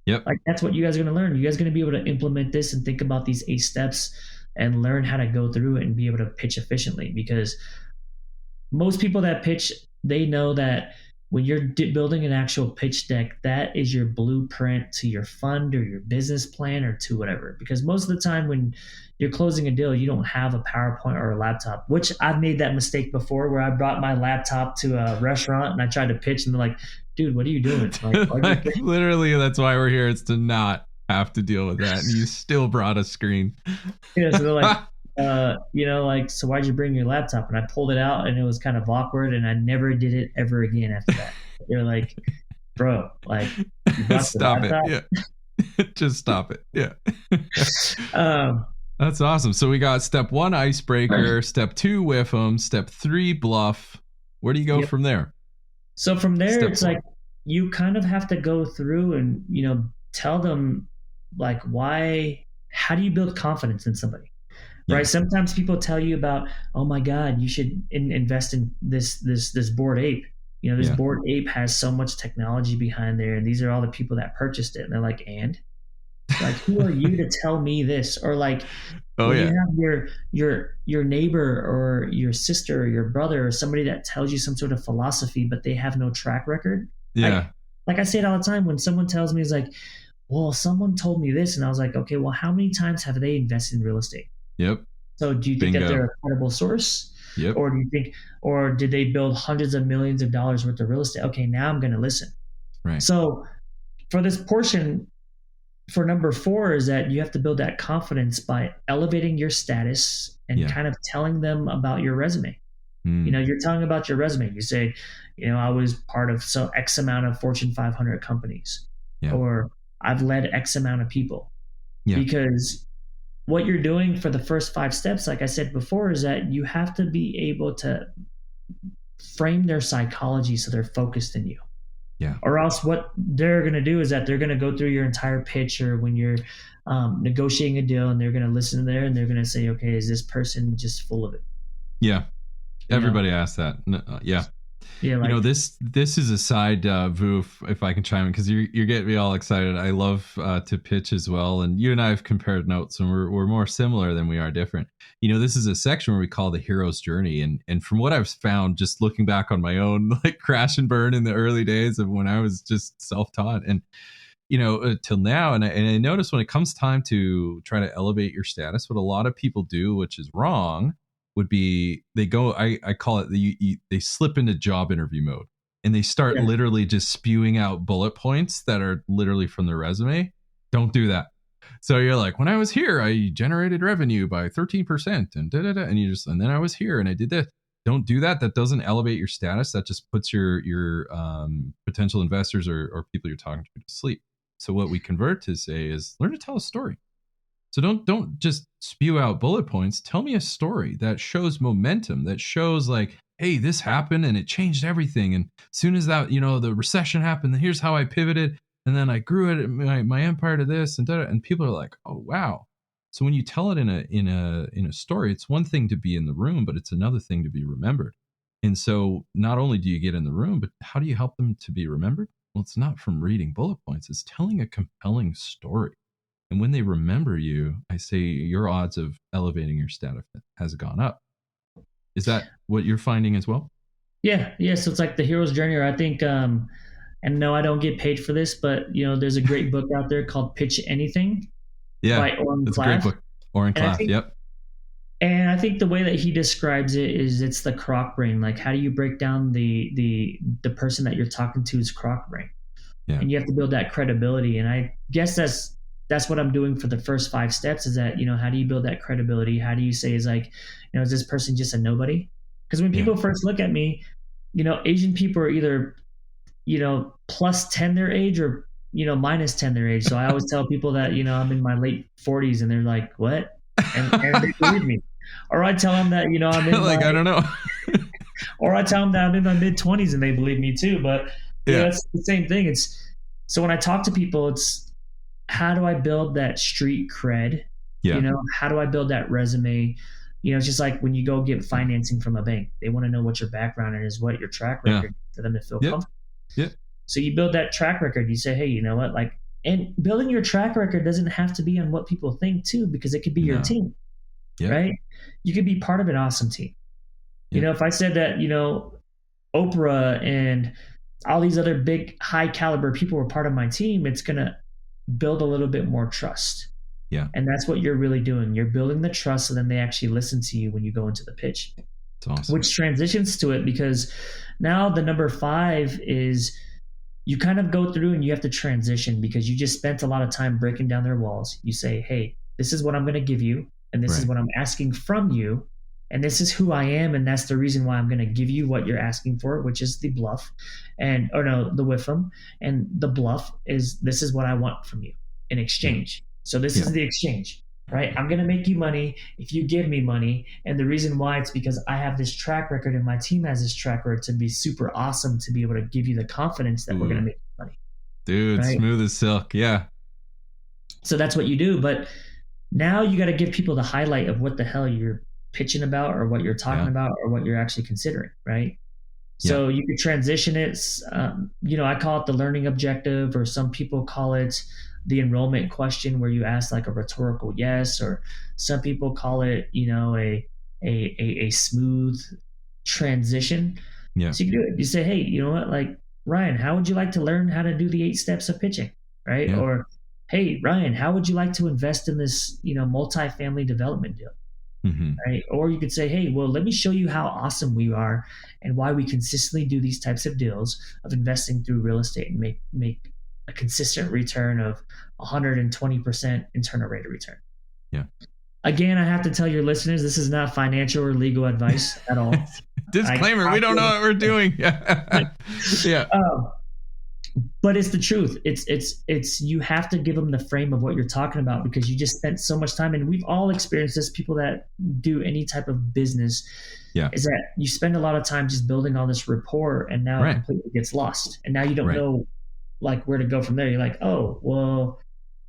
Yep. Like that's what you guys are going to learn. You guys are going to be able to implement this and think about these 8 steps and learn how to go through it and be able to pitch efficiently. Because most people that pitch, they know that when you're building an actual pitch deck, that is your blueprint to your fund or your business plan or to whatever. Because most of the time when you're closing a deal, you don't have a PowerPoint or a laptop, which I've made that mistake before where I brought my laptop to a restaurant and I tried to pitch and they're like, dude, what are you doing? Like, literally, that's why we're here. It's to not have to deal with that, and you still brought a screen. So they're like, so why'd you bring your laptop? And I pulled it out, and it was kind of awkward, and I never did it ever again after that. They're like, bro, like, you brought stop the it, yeah, just stop it, yeah. That's awesome. So we got step 1 icebreaker, step 2 whiff 'em, step 3 bluff. Where do you go Yep. from there? So from there, Step it's one. like you kind of have to go through and, tell them like how do you build confidence in somebody? Yeah. Right? Sometimes people tell you about, oh my God, you should invest in this Bored Ape. This Yeah. Bored Ape has so much technology behind there, and these are all the people that purchased it. And they're like, and like, who are you to tell me this? Or like, Oh when you yeah. have your neighbor or your sister or your brother or somebody that tells you some sort of philosophy, but they have no track record. Yeah. Like I say it all the time when someone tells me, it's like, well, someone told me this, and I was like, okay, well, how many times have they invested in real estate? Yep. So do you think that Bingo. they're a credible source? Yep. Or do you think, or did they build hundreds of millions of dollars worth of real estate? Okay, now I'm going to listen. Right. So for this portion, for number 4 is that you have to build that confidence by elevating your status and kind of telling them about your resume. You're telling about your resume. You say, I was part of X amount of Fortune 500 companies, or I've led X amount of people. Because what you're doing for the first 5 steps, like I said before, is that you have to be able to frame their psychology so they're focused in you. Yeah. Or else what they're going to do is that they're going to go through your entire pitch, or when you're negotiating a deal, and they're going to listen there and they're going to say, okay, is this person just full of it? Yeah. Everybody asks that. Yeah. Yeah, like, this is a side, Vu, if I can chime in, because you're getting me all excited. I love to pitch as well, and you and I have compared notes, and we're more similar than we are different. This is a section where we call the hero's journey, and from what I've found, just looking back on my own like crash and burn in the early days of when I was just self-taught, and till now, and I notice when it comes time to try to elevate your status, what a lot of people do, which is wrong, would be they go, I call it, they slip into job interview mode, and they start literally just spewing out bullet points that are literally from their resume. Don't do that. So you're like, when I was here, I generated revenue by 13% and and then I was here and I did this. Don't do that. That doesn't elevate your status. That just puts your potential investors or people you're talking to sleep. So what we convert to say is learn to tell a story. So don't just spew out bullet points. Tell me a story that shows momentum, that shows like, hey, this happened and it changed everything. And as soon as that, the recession happened, here's how I pivoted. And then I grew it, my empire to this, and people are like, oh, wow. So when you tell it in a story, it's one thing to be in the room, but it's another thing to be remembered. And so not only do you get in the room, but how do you help them to be remembered? Well, it's not from reading bullet points. It's telling a compelling story. And when they remember you, I say your odds of elevating your status has gone up. Is that what you're finding as well? Yeah. So it's like the hero's journey, or I think, and no, I don't get paid for this, but there's a great book out there called Pitch Anything. Yeah, by Oren it's Klaff. A great book. Oren Klaff, yep. And I think the way that he describes it is it's the croc brain. Like, how do you break down the person that you're talking to's croc brain? Yeah. And you have to build that credibility. And I guess that's what I'm doing for the first 5 steps is that, how do you build that credibility? How do you say is like, is this person just a nobody? Because when people first look at me, Asian people are either, plus 10 their age or, minus 10 their age. So I always tell people that, I'm in my late 40s and they're like, what? And they believe me. Or I tell them that, I'm in I don't know. Or I tell them that I'm in my mid 20s and they believe me too. But it's the same thing. So when I talk to people, it's, how do I build that street cred? Yeah. How do I build that resume? It's just like when you go get financing from a bank, they want to know what your background is, what your track record for them to feel comfortable. Yeah. So you build that track record. You say, hey, you know what? Like, and building your track record doesn't have to be on what people think too, because it could be your team, right? You could be part of an awesome team. If I said that, Oprah and all these other big high caliber people were part of my team, it's going to build a little bit more trust. Yeah. And that's what you're really doing. You're building the trust, so then they actually listen to you when you go into the pitch. That's awesome. Which transitions to it, because now the number 5 is you kind of go through and you have to transition, because you just spent a lot of time breaking down their walls. You say, hey, this is what I'm going to give you, and this is what I'm asking from you, and this is who I am, and that's the reason why I'm going to give you what you're asking for, which is the bluff, the WIFM, and the bluff is this is what I want from you in exchange. So this is the exchange. right? I'm going to make you money if you give me money. And the reason why, it's because I have this track record and my team has this track record to be super awesome, to be able to give you the confidence that we're going to make money. Dude, right? Smooth as silk. Yeah. So that's what you do. But now you got to give people the highlight of what the hell you're pitching about, or what you're talking about, or what you're actually considering, right? So you could transition it. I call it the learning objective, or some people call it the enrollment question, where you ask like a rhetorical yes, or some people call it, a smooth transition. Yeah. So you can do it. You say, hey, you know what, like, Ryan, how would you like to learn how to do the 8 steps of pitching, right? Yeah. Or, hey, Ryan, how would you like to invest in this, multifamily development deal? Mm-hmm. Right? Or you could say, hey, well, let me show you how awesome we are and why we consistently do these types of deals of investing through real estate and make a consistent return of 120% internal rate of return. Yeah. Again, I have to tell your listeners, this is not financial or legal advice at all. Disclaimer, we don't know what we're doing. Yeah. But it's the truth. It's you have to give them the frame of what you're talking about, because you just spent so much time, and we've all experienced this, people that do any type of business, is that you spend a lot of time just building all this rapport, and now it completely gets lost. And now you don't know like where to go from there. You're like, oh, well,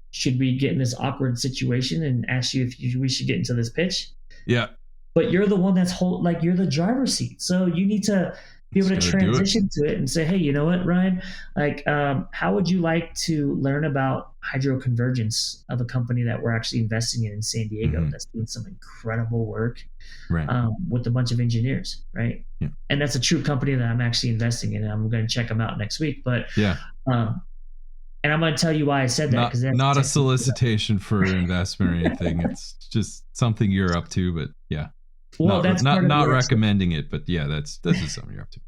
should we get in this awkward situation and ask you if we should get into this pitch? Yeah. But you're the one that's you're the driver's seat. So you need to be able to transition to it and say, hey, you know what, Ryan, like, how would you like to learn about hydroconvergence of a company that we're actually investing in San Diego that's doing some incredible work with a bunch of engineers, right? Yeah. And that's a true company that I'm actually investing in, and I'm going to check them out next week. But and I'm going to tell you why I said that, because that's not a solicitation for investment or anything. It's just something you're up to, but yeah. Well, that's not recommending it, but yeah, this is something you're up to.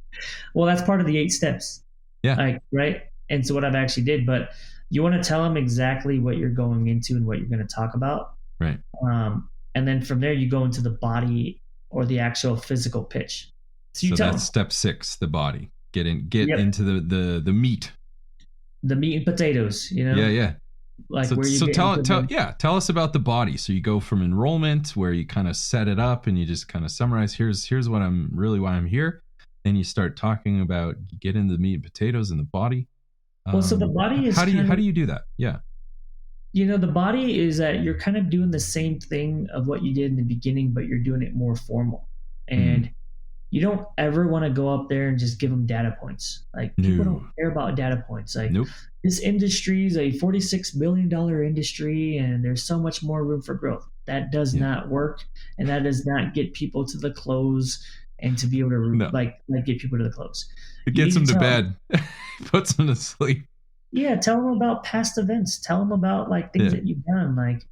Well, that's part of the 8 steps. Yeah. Right. And so what I've actually did, but you want to tell them exactly what you're going into and what you're going to talk about. Right. And then from there, you go into the body, or the actual physical pitch. So that's step 6, the body. Get into the meat. The meat and potatoes, Yeah. Like, tell us about the body. So you go from enrollment, where you kind of set it up and you just kind of summarize, here's why I'm here. Then you start talking about, you get into the meat and potatoes and the body. Well, so the body is, how do you do that? Yeah. The body is that you're kind of doing the same thing of what you did in the beginning, but you're doing it more formal. And you don't ever want to go up there and just give them data points. Like, people don't care about data points. Like, this industry is a $46 billion industry, and there's so much more room for growth. That does not work, and that does not get people to the close, and to be able to get people to the close. It gets them to bed, puts them to sleep. Yeah, tell them about past events. Tell them about like things that you've done, like,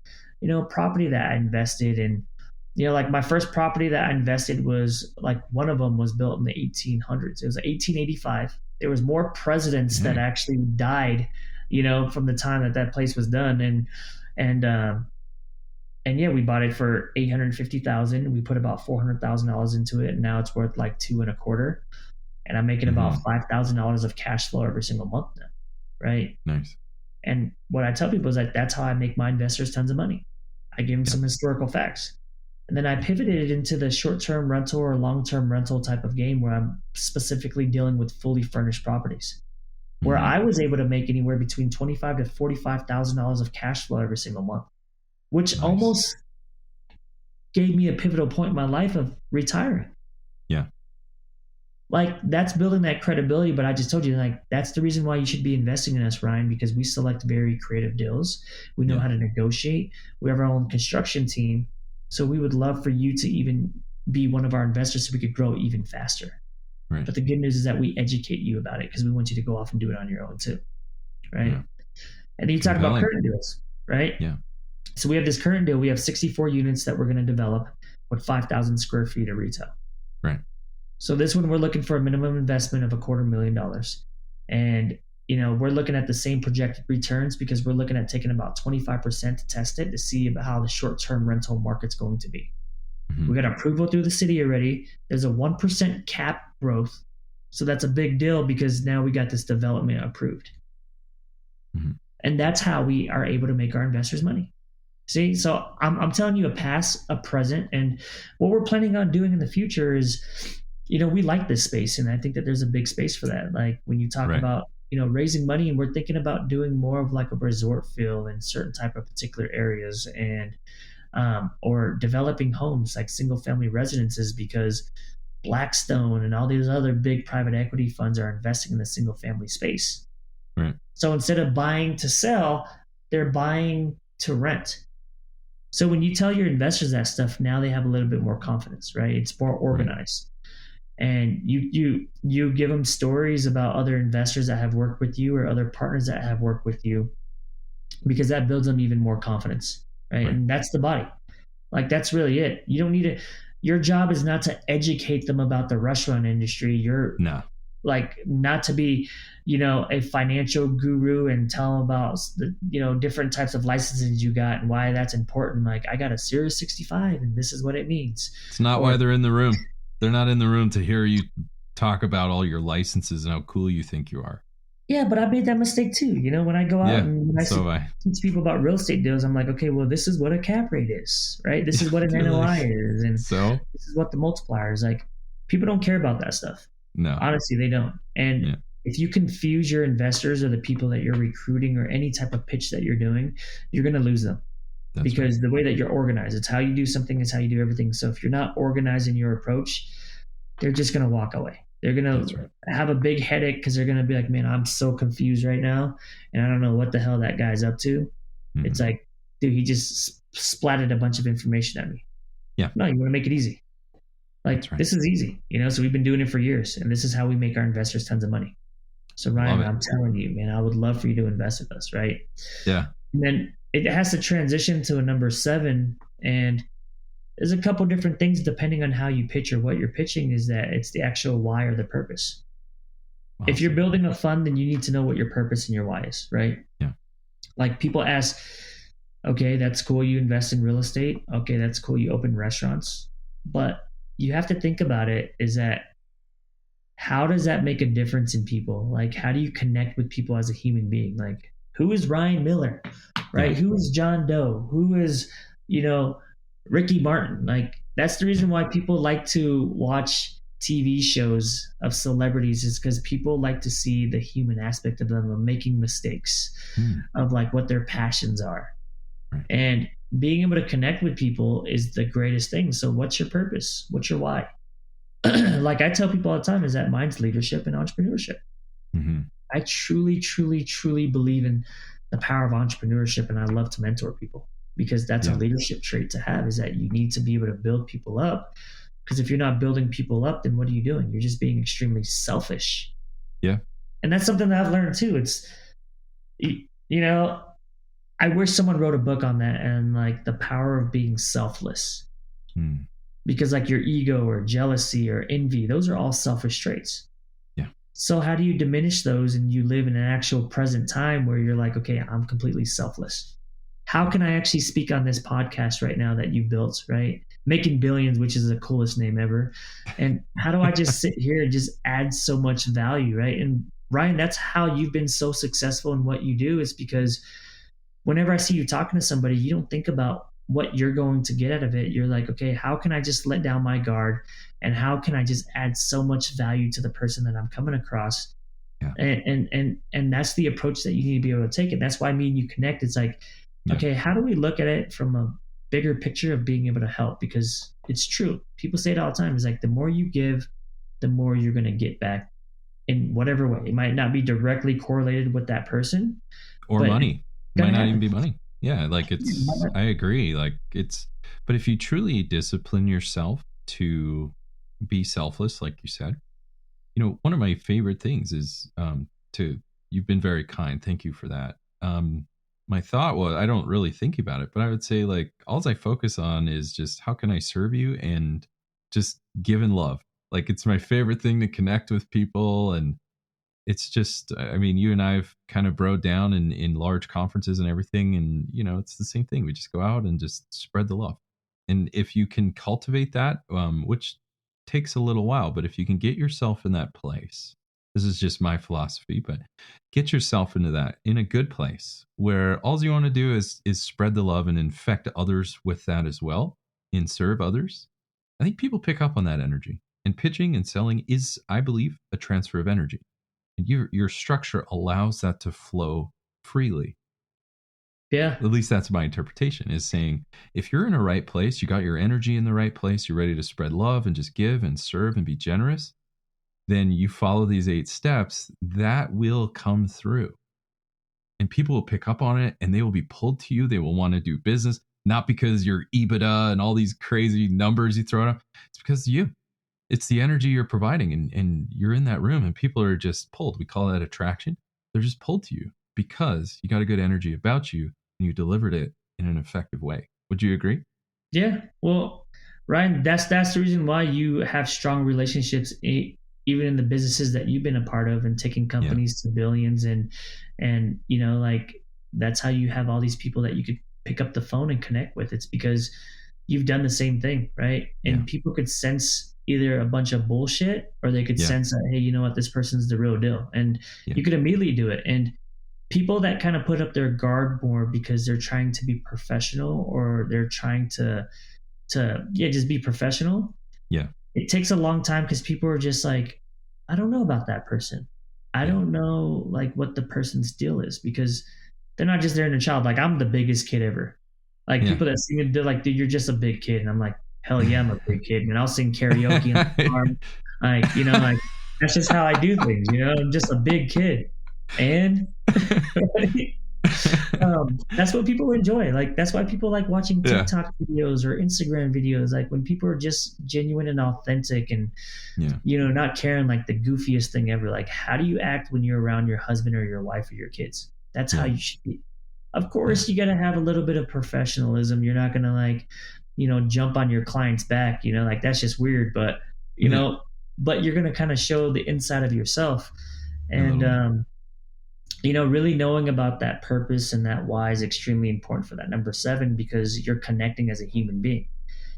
property that I invested in. Like, my first property that I invested was, like, one of them was built in the 1800s. It was 1885. There was more presidents that actually died, from the time that place was done. And yeah, we bought it for $850,000. We put about $400,000 into it, and now it's worth like $2.25. And I'm making about $5,000 of cash flow every single month now, right? Nice. And what I tell people is that that's how I make my investors tons of money. I give them some historical facts. And then I pivoted it into the short-term rental or long-term rental type of game, where I'm specifically dealing with fully furnished properties, where I was able to make anywhere between $25,000 to $45,000 of cash flow every single month, which almost gave me a pivotal point in my life of retiring. Yeah. Like, that's building that credibility. But I just told you, like, that's the reason why you should be investing in us, Ryan, because we select very creative deals. We know how to negotiate. We have our own construction team. So we would love for you to even be one of our investors, so we could grow even faster. Right. But the good news is that we educate you about it, because we want you to go off and do it on your own too. Right. Yeah. And then you talk about current deals, right? Yeah. So we have this current deal. We have 64 units that we're going to develop with 5,000 square feet of retail. Right. So this one, we're looking for a minimum investment of $250,000. And, we're looking at the same projected returns, because we're looking at taking about 25% to test it, to see about how the short-term rental market's going to be. We got approval through the city already. There's a 1% cap growth. So that's a big deal, because now we got this development approved. And that's how we are able to make our investors money. See, so I'm telling you a past, a present, and what we're planning on doing in the future is, we like this space, and I think that there's a big space for that. Like when you talk Right. about, raising money, and we're thinking about doing more of like a resort feel in certain type of particular areas, and or developing homes like single family residences, because Blackstone and all these other big private equity funds are investing in the single family space. Right. So instead of buying to sell, they're buying to rent. So when you tell your investors that stuff, now they have a little bit more confidence, right? It's more Right. organized. And you give them stories about other investors that have worked with you or other partners that have worked with you, because that builds them even more confidence, right? Right. And that's the body. Like that's really it. You don't need to. Your job is not to educate them about the restaurant industry. You're No. like not to be, a financial guru and tell them about the, different types of licenses you got and why that's important. Like I got a Series 65 and this is what it means. It's not Or why they're in the room. They're not in the room to hear you talk about all your licenses and how cool you think you are. yeah, but I made that mistake too. When I go out Yeah. and when I So have I. teach people about real estate deals, I'm like, okay, well, this is what a cap rate is, right? This is what an NOI is, and So this is what the multiplier is. Like, people don't care about that stuff. no. Honestly, they don't. And Yeah. if you confuse your investors or the people that you're recruiting or any type of pitch that you're doing, you're going to lose them. That's Because right. the way that you're organized, it's how you do something, it's how you do everything. So if you're not organized in your approach, they're just going to walk away. They're going That's to right. have a big headache because they're going to be like, man, I'm so confused right now. And I don't know what the hell that guy's up to. Mhm. It's like, dude, he just splatted a bunch of information at me. Yeah. No, you want to make it easy. Like, That's right. this is easy, so we've been doing it for years, and this is how we make our investors tons of money. So Love Ryan, it. I'm telling you, man, I would love for you to invest with us, right? Yeah. And then it has to transition to a number 7, and there's a couple different things depending on how you pitch or what you're pitching, is that it's the actual why or the purpose. Awesome. If you're building a fund, then you need to know what your purpose and your why is, right? Yeah. Like people ask, okay, that's cool, you invest in real estate. Okay, that's cool, you open restaurants. But you have to think about it, is that how does that make a difference in people? Like, how do you connect with people as a human being? Like, who is Ryan Miller, right? Yeah. Who is John Doe? Who is, Ricky Martin? Like, that's the reason why people like to watch TV shows of celebrities, is because people like to see the human aspect of them, of making mistakes, of like what their passions are. Right. And being able to connect with people is the greatest thing. So what's your purpose? What's your why? Like I tell people all the time, is that mine's leadership and entrepreneurship. Mm-hmm. I truly, truly, truly believe in the power of entrepreneurship, and I love to mentor people, because that's a leadership trait to have, is that you need to be able to build people up. Because if you're not building people up, then what are you doing? You're just being extremely selfish. Yeah. And that's something that I've learned too. It's, I wish someone wrote a book on that, and like the power of being selfless. Because like your ego or jealousy or envy, those are all selfish traits. Yeah. So how do you diminish those and you live in an actual present time where you're like, okay, I'm completely selfless? How can I actually speak on this podcast right now that you built, right? Making Billions, which is the coolest name ever. And how do I just sit here and just add so much value, right? And Ryan, that's how you've been so successful in what you do, is because whenever I see you talking to somebody, you don't think about what you're going to get out of it. You're like, okay, how can I just let down my guard, and how can I just add so much value to the person that I'm coming across? Yeah. And that's the approach that you need to be able to take. And that's why me and you connect. It's like, okay, how do we look at it from a bigger picture of being able to help? Because it's true. People say it all the time. It's like, the more you give, the more you're going to get back in whatever way. It might not be directly correlated with that person, or money. It might not even be money. Yeah, like I agree. Like but if you truly discipline yourself to be selfless, like you said, one of my favorite things is you've been very kind. Thank you for that. My thought was, I don't really think about it, but I would say like, all I focus on is just how can I serve you, and just give and love. Like, it's my favorite thing to connect with people. And it's just, I mean, you and I've kind of broed down in large conferences and everything. And, it's the same thing. We just go out and just spread the love. And if you can cultivate that, which takes a little while, but if you can get yourself in that place This is just my philosophy, but get yourself into that in a good place where all you want to do is spread the love and infect others with that as well and serve others. I think people pick up on that energy. And pitching and selling is, I believe, a transfer of energy. And your structure allows that to flow freely. Yeah. At least that's my interpretation, is saying if you're in a right place, you got your energy in the right place, you're ready to spread love and just give and serve and be generous, then you follow these 8 steps, that will come through. And people will pick up on it and they will be pulled to you. They will want to do business, not because you're EBITDA and all these crazy numbers you throw out. It's because of you. It's the energy you're providing, and you're in that room and people are just pulled. We call that attraction. They're just pulled to you because you got a good energy about you and you delivered it in an effective way. Would you agree? Yeah. Well, Ryan, that's the reason why you have strong relationships, even in the businesses that you've been a part of and taking companies to billions. And, like, that's how you have all these people that you could pick up the phone and connect with. It's because you've done the same thing, right? And people could sense either a bunch of bullshit or they could sense that, hey, you know what, this person's the real deal. And you could immediately do it. And people that kind of put up their guard more because they're trying to be professional or they're trying to just be professional. Yeah. It takes a long time because people are just like, I don't know about that person. I don't know like what the person's deal is, because they're not just there in a child. Like, I'm the biggest kid ever. Like people that see me, they're like, dude, you're just a big kid. And I'm like, hell yeah, I'm a big kid. And I'll sing karaoke in the car. Like, like that's just how I do things. I'm just a big kid. And that's what people enjoy. Like, that's why people like watching TikTok videos or Instagram videos. Like, when people are just genuine and authentic and, not caring, like the goofiest thing ever. Like, how do you act when you're around your husband or your wife or your kids? That's how you should be. Of course, you got to have a little bit of professionalism. You're not going to like, jump on your client's back, like that's just weird, but, but you're going to kind of show the inside of yourself. And, really knowing about that purpose and that why is extremely important for that number 7, because you're connecting as a human being.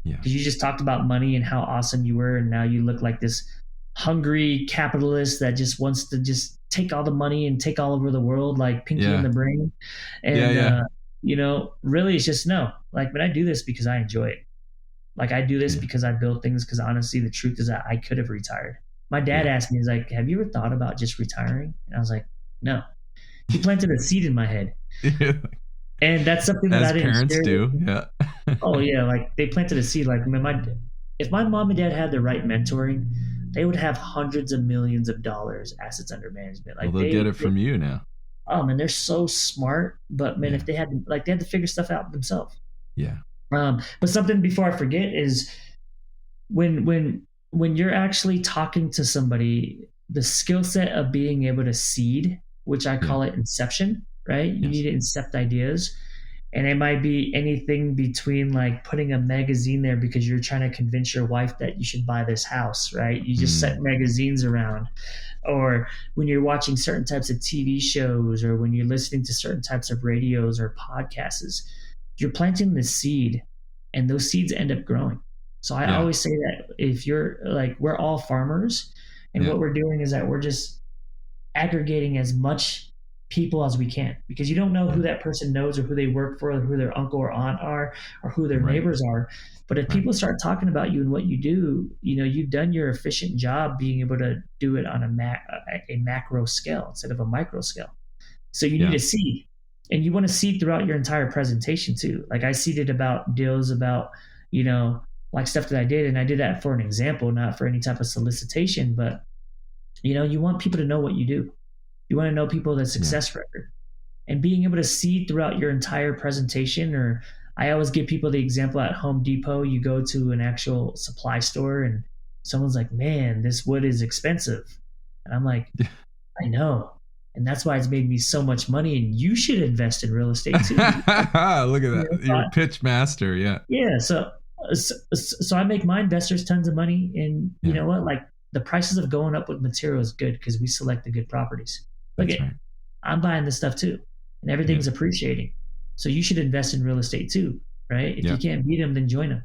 Because you just talked about money and how awesome you were. And now you look like this hungry capitalist that just wants to just take all the money and take all over the world, like Pinky in the Brain. And, really it's just like, but I do this because I enjoy it. Like, I do this because I build things, because honestly, the truth is that I could have retired. My dad asked me, he's like, have you ever thought about just retiring? And I was like, no. He planted a seed in my head. And that's something that I didn't parents share. Do. Yeah. Oh yeah. Like, they planted a seed. Like, if my mom and dad had the right mentoring, they would have hundreds of millions of dollars assets under management. Like, they'll get it from you now. Oh man, they're so smart. But man, if they had to figure stuff out themselves. Yeah. But something before I forget is when you're actually talking to somebody, the skill set of being able to seed, which I call it inception, right? You need to incept ideas. And it might be anything between like putting a magazine there because you're trying to convince your wife that you should buy this house, right? You just set magazines around. Or when you're watching certain types of TV shows, or when you're listening to certain types of radios or podcasts, you're planting the seed and those seeds end up growing. So I always say that if you're like, we're all farmers, and what we're doing is that we're just aggregating as much people as we can, because you don't know who that person knows or who they work for or who their uncle or aunt are or who their neighbors are. But if people start talking about you and what you do, you've done your efficient job being able to do it on a macro scale instead of a micro scale. So you need a seed, and you want to seed throughout your entire presentation too. Like, I seeded about deals about, like stuff that I did. And I did that for an example, not for any type of solicitation, but you want people to know what you do. You want to know people that success record, and being able to seed throughout your entire presentation. Or I always give people the example at Home Depot. You go to an actual supply store and someone's like, man, this wood is expensive. And I'm like, I know. And that's why it's made me so much money. And you should invest in real estate too. Look at that. You're a pitch master. Yeah. Yeah. So I make my investors tons of money. And you know what? Like, the prices of going up with material is good because we select the good properties. Look at, I'm buying this stuff too, and everything's appreciating. So you should invest in real estate too, right? If you can't beat them, then join them.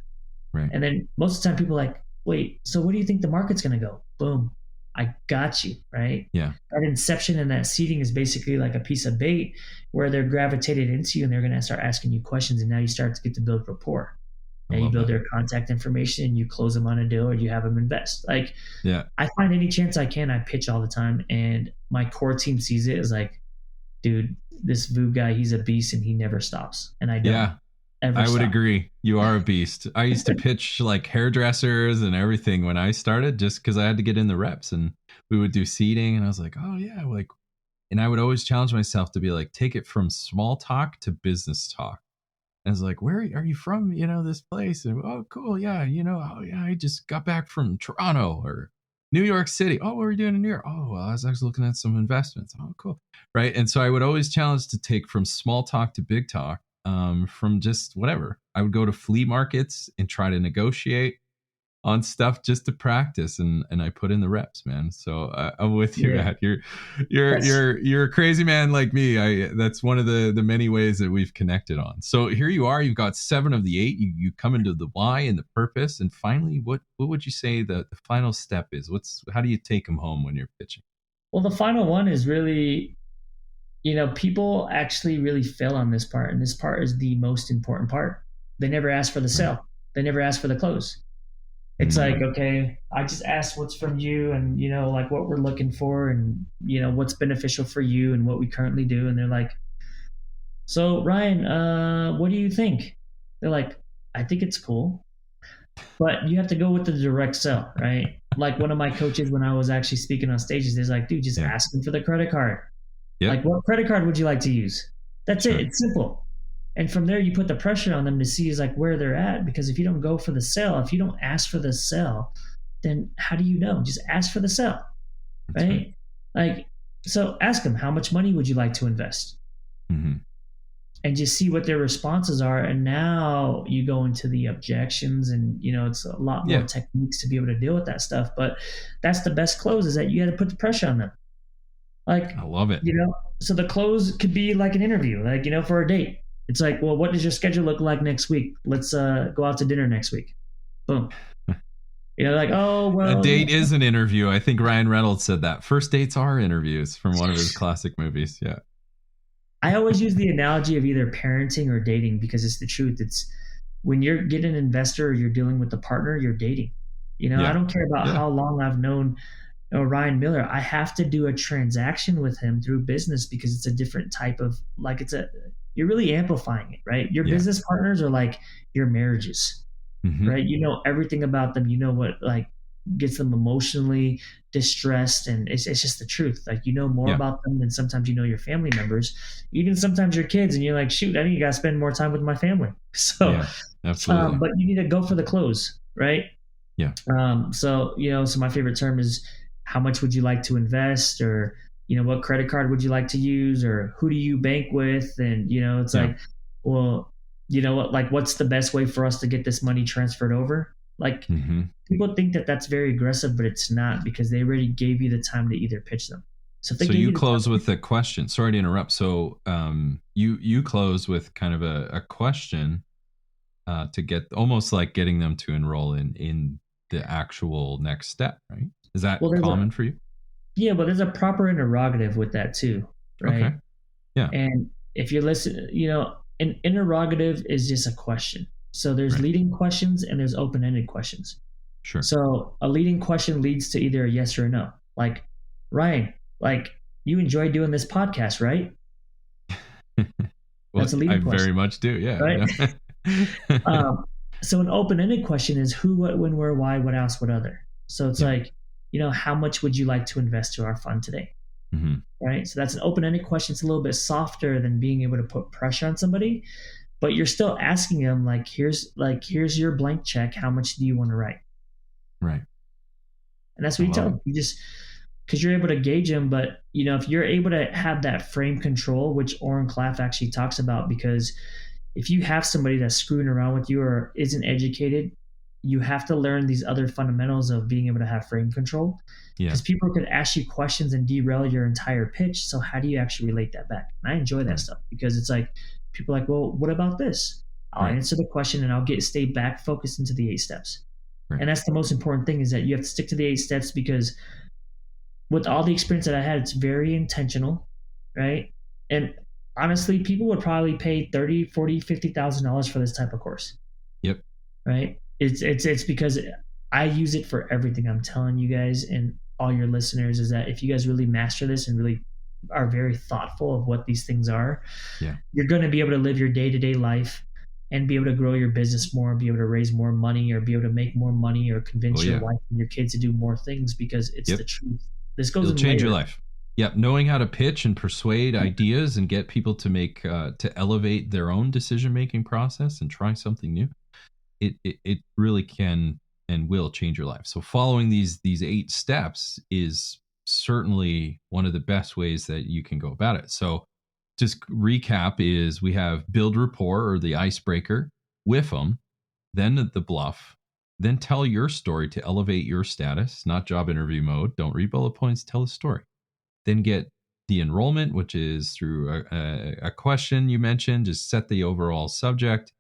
Right. And then most of the time people are like, wait, so where do you think the market's going to go? Boom. I got you, right? Yeah. That inception and that seeding is basically like a piece of bait where they're gravitated into you and they're going to start asking you questions. And now you start to get to build rapport. I Now you love build that. their contact information and you close them on a deal or you have them invest. Like, Yeah. I find any chance I can, I pitch all the time. And my core team sees it as like, dude, this Vu guy, he's a beast and he never stops. And I don't. Yeah. Ever I would stop. agree. You are a beast. I used to pitch like hairdressers and everything when I started just because I had to get in the reps, and we would do seating, and I was like, oh yeah, like, and I would always challenge myself to be like, take it from small talk to business talk. And I was like, where are you from? You know, this place. And oh, cool. Yeah. You know, oh yeah, I just got back from Toronto or New York City. Oh, what were you doing in New York? Oh, well, I was actually looking at some investments. Oh, cool. Right. And so I would always challenge to take from small talk to big talk, from just whatever. I would go to flea markets and try to negotiate on stuff just to practice, and I put in the reps, man. So I'm with you, Matt. You're a crazy man like me. That's one of the many ways that we've connected on. So here you are. You've got 7 of the 8. You come into the why and the purpose, and finally, what would you say the final step is? How do you take them home when you're pitching? Well, the final one is really, people actually really fail on this part, and this part is the most important part. They never ask for the sale. They never ask for the close. It's like, okay, I just asked what's from you and, like what we're looking for and, what's beneficial for you and what we currently do. And they're like, so Ryan, what do you think? They're like, I think it's cool, but you have to go with the direct sell, right? Like one of my coaches, when I was actually speaking on stages, they're like, dude, just ask them for the credit card. Yep. Like, what credit card would you like to use? That's it. It's simple. And from there, you put the pressure on them to see is like where they're at. Because if you don't go for the sale, if you don't ask for the sale, then how do you know? Just ask for the sale, right? Like, so ask them, how much money would you like to invest? Mm-hmm. And just see what their responses are. And now you go into the objections and, it's a lot more techniques to be able to deal with that stuff. But that's the best close, is that you got to put the pressure on them. Like, I love it. So the close could be like an interview, like, for a date. It's like, well, what does your schedule look like next week? Let's go out to dinner next week. Boom. Like, oh, well. A date is an interview. I think Ryan Reynolds said that. First dates are interviews, from one of his classic movies. Yeah. I always use the analogy of either parenting or dating because it's the truth. It's when you're getting an investor or you're dealing with a partner, you're dating. I don't care about how long I've known Ryan Miller. I have to do a transaction with him through business because it's a different type of, like, you're really amplifying it, right? Your business partners are like your marriages, right? You know everything about them. You know what like gets them emotionally distressed, and it's just the truth. Like, more about them than sometimes your family members, even sometimes your kids, and you're like, shoot, I need to spend more time with my family. So, absolutely. But you need to go for the close, right? Yeah. So my favorite term is, how much would you like to invest, or what credit card would you like to use, or who do you bank with? And, it's like, well, what, what's the best way for us to get this money transferred over? Like, people think that that's very aggressive, but it's not, because they already gave you the time to either pitch them. So you close with a question. Sorry to interrupt. So you close with kind of a question to get almost like getting them to enroll in the actual next step, right? Is that common for you? Yeah, but there's a proper interrogative with that too, right? Okay. Yeah. And if you listen, an interrogative is just a question. So there's leading questions and there's open-ended questions. Sure. So a leading question leads to either a yes or a no. Like, Ryan, like, you enjoy doing this podcast, right? Well, that's a leading question. I very much do. Yeah. Right. So an open-ended question is who, what, when, where, why, what else, what other. So it's like, how much would you like to invest to our fund today? Right. So that's an open-ended question. It's a little bit softer than being able to put pressure on somebody, but you're still asking them, like, here's your blank check. How much do you want to write? Right. And that's what you tell them. You just, because you're able to gauge them. But, if you're able to have that frame control, which Oren Klaff actually talks about, because if you have somebody that's screwing around with you or isn't educated, you have to learn these other fundamentals of being able to have frame control. Because people could ask you questions and derail your entire pitch. So how do you actually relate that back? And I enjoy that stuff, because it's like, people are like, well, what about this? I'll answer the question and I'll stay back focused into the 8 steps. Right. And that's the most important thing, is that you have to stick to the 8 steps, because with all the experience that I had, it's very intentional, right? And honestly, people would probably pay 30, 40, $50,000 for this type of course. Yep. Right. It's because I use it for everything. I'm telling you guys and all your listeners is that if you guys really master this and really are very thoughtful of what these things are, you're going to be able to live your day-to-day life and be able to grow your business more, be able to raise more money, or be able to make more money, or convince your wife and your kids to do more things, because it's the truth. This goes It'll change your life. Yep. Knowing how to pitch and persuade ideas and get people to make to elevate their own decision-making process and try something new. It really can and will change your life. So following these 8 steps is certainly one of the best ways that you can go about it. So just recap is we have build rapport, or the icebreaker, whiff them, then the bluff, then tell your story to elevate your status, not job interview mode. Don't read bullet points, tell a story. Then get the enrollment, which is through a question you mentioned, just set the overall subject.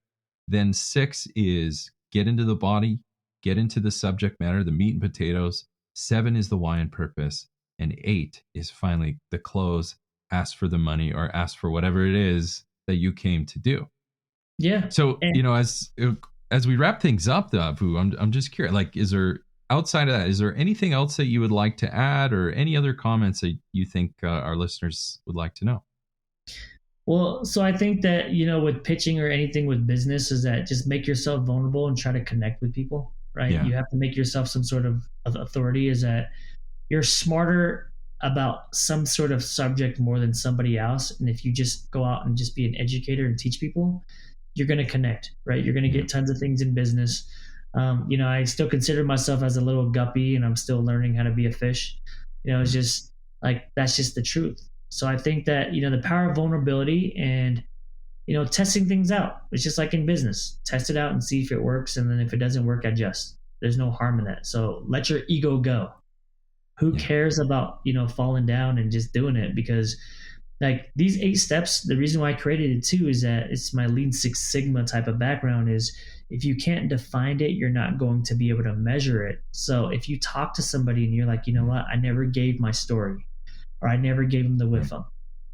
Then 6 is get into the body, get into the subject matter, the meat and potatoes. 7 is the why and purpose. And 8 is finally the close, ask for the money, or ask for whatever it is that you came to do. Yeah. So, as we wrap things up, Vu, I'm just curious, like, is there, outside of that, is there anything else that you would like to add, or any other comments that you think our listeners would like to know? Well, so I think that, with pitching or anything with business, is that just make yourself vulnerable and try to connect with people, right? Yeah. You have to make yourself some sort of authority, is that you're smarter about some sort of subject more than somebody else. And if you just go out and just be an educator and teach people, you're going to connect, right? You're going to get tons of things in business. I still consider myself as a little guppy, and I'm still learning how to be a fish. It's just like, that's just the truth. So I think that, the power of vulnerability and, testing things out. It's just like in business, test it out and see if it works. And then if it doesn't work, adjust. There's no harm in that. So let your ego go. Who cares about, falling down and just doing it? Because like these 8 steps, the reason why I created it too is that it's my Lean Six Sigma type of background. Is if you can't define it, you're not going to be able to measure it. So if you talk to somebody and you're like, you know what, I never gave my story, or I never gave them the with them,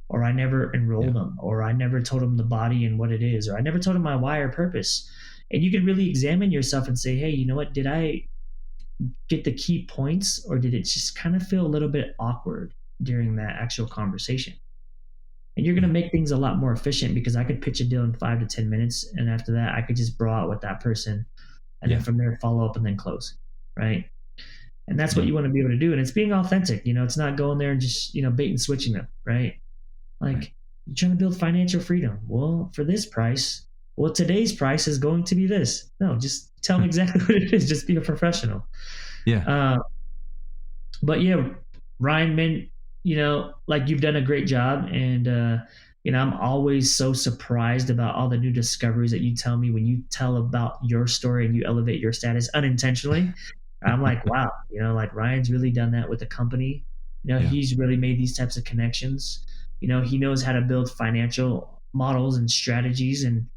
or I never enrolled them, or I never told them the body and what it is, or I never told them my why or purpose. And you can really examine yourself and say, hey, you know what, did I get the key points, or did it just kind of feel a little bit awkward during that actual conversation? And you're going to make things a lot more efficient, because I could pitch a deal in 5 to 10 minutes. And after that, I could just bro out with that person. And then from there, follow up and then close. Right. And that's what you want to be able to do. And it's being authentic. It's not going there and just, bait and switching them. Right. Like you're trying to build financial freedom. Well, for this price, today's price is going to be this. No, just tell them exactly what it is. Just be a professional. Yeah. But yeah, Ryan, man, like you've done a great job. And, I'm always so surprised about all the new discoveries that you tell me when you tell about your story and you elevate your status unintentionally. I'm like, wow, like Ryan's really done that with the company. He's really made these types of connections. He knows how to build financial models and strategies. And,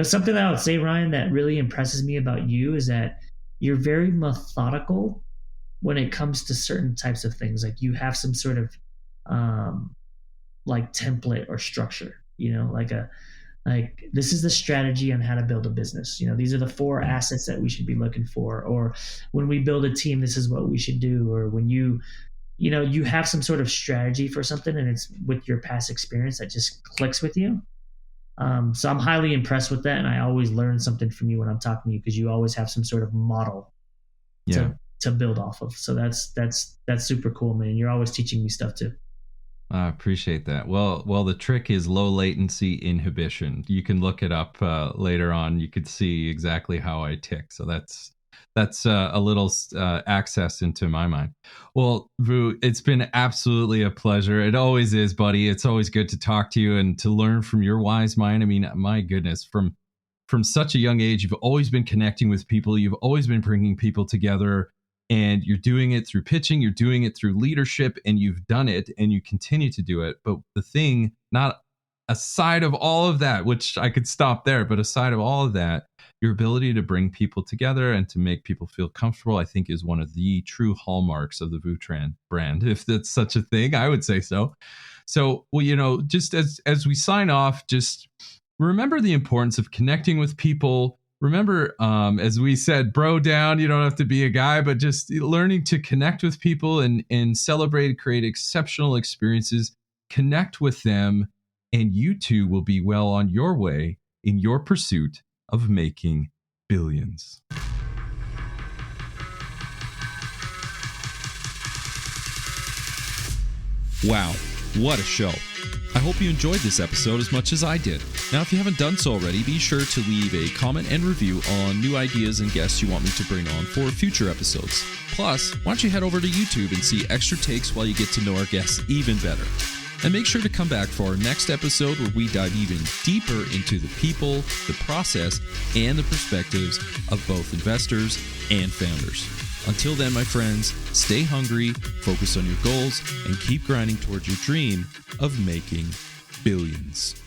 something that I would say, Ryan, that really impresses me about you is that you're very methodical when it comes to certain types of things. Like you have some sort of like template or structure, like this is the strategy on how to build a business. These are the 4 assets that we should be looking for. Or when we build a team, this is what we should do. Or when you have some sort of strategy for something, and it's with your past experience that just clicks with you. So I'm highly impressed with that. And I always learn something from you when I'm talking to you, because you always have some sort of model to build off of. So that's super cool, man. You're always teaching me stuff too. I appreciate that. Well, the trick is low latency inhibition. You can look it up later on. You could see exactly how I tick. So that's a little access into my mind. Well, Vu, it's been absolutely a pleasure. It always is, buddy. It's always good to talk to you and to learn from your wise mind. I mean, my goodness, from such a young age, you've always been connecting with people. You've always been bringing people together. And you're doing it through pitching, you're doing it through leadership, and you've done it and you continue to do it. But the thing, not aside of all of that, which I could stop there, but aside of all of that, your ability to bring people together and to make people feel comfortable, I think, is one of the true hallmarks of the Vu Tran brand. If that's such a thing, I would say so. So, well, just as we sign off, just remember the importance of connecting with people. Remember, as we said, bro down, you don't have to be a guy, but just learning to connect with people and celebrate, create exceptional experiences, connect with them, and you too will be well on your way in your pursuit of making billions. Wow, what a show. I hope you enjoyed this episode as much as I did. Now, if you haven't done so already, be sure to leave a comment and review on new ideas and guests you want me to bring on for future episodes. Plus, why don't you head over to YouTube and see extra takes while you get to know our guests even better. And make sure to come back for our next episode where we dive even deeper into the people, the process, and the perspectives of both investors and founders. Until then, my friends, stay hungry, focus on your goals, and keep grinding towards your dream of making billions.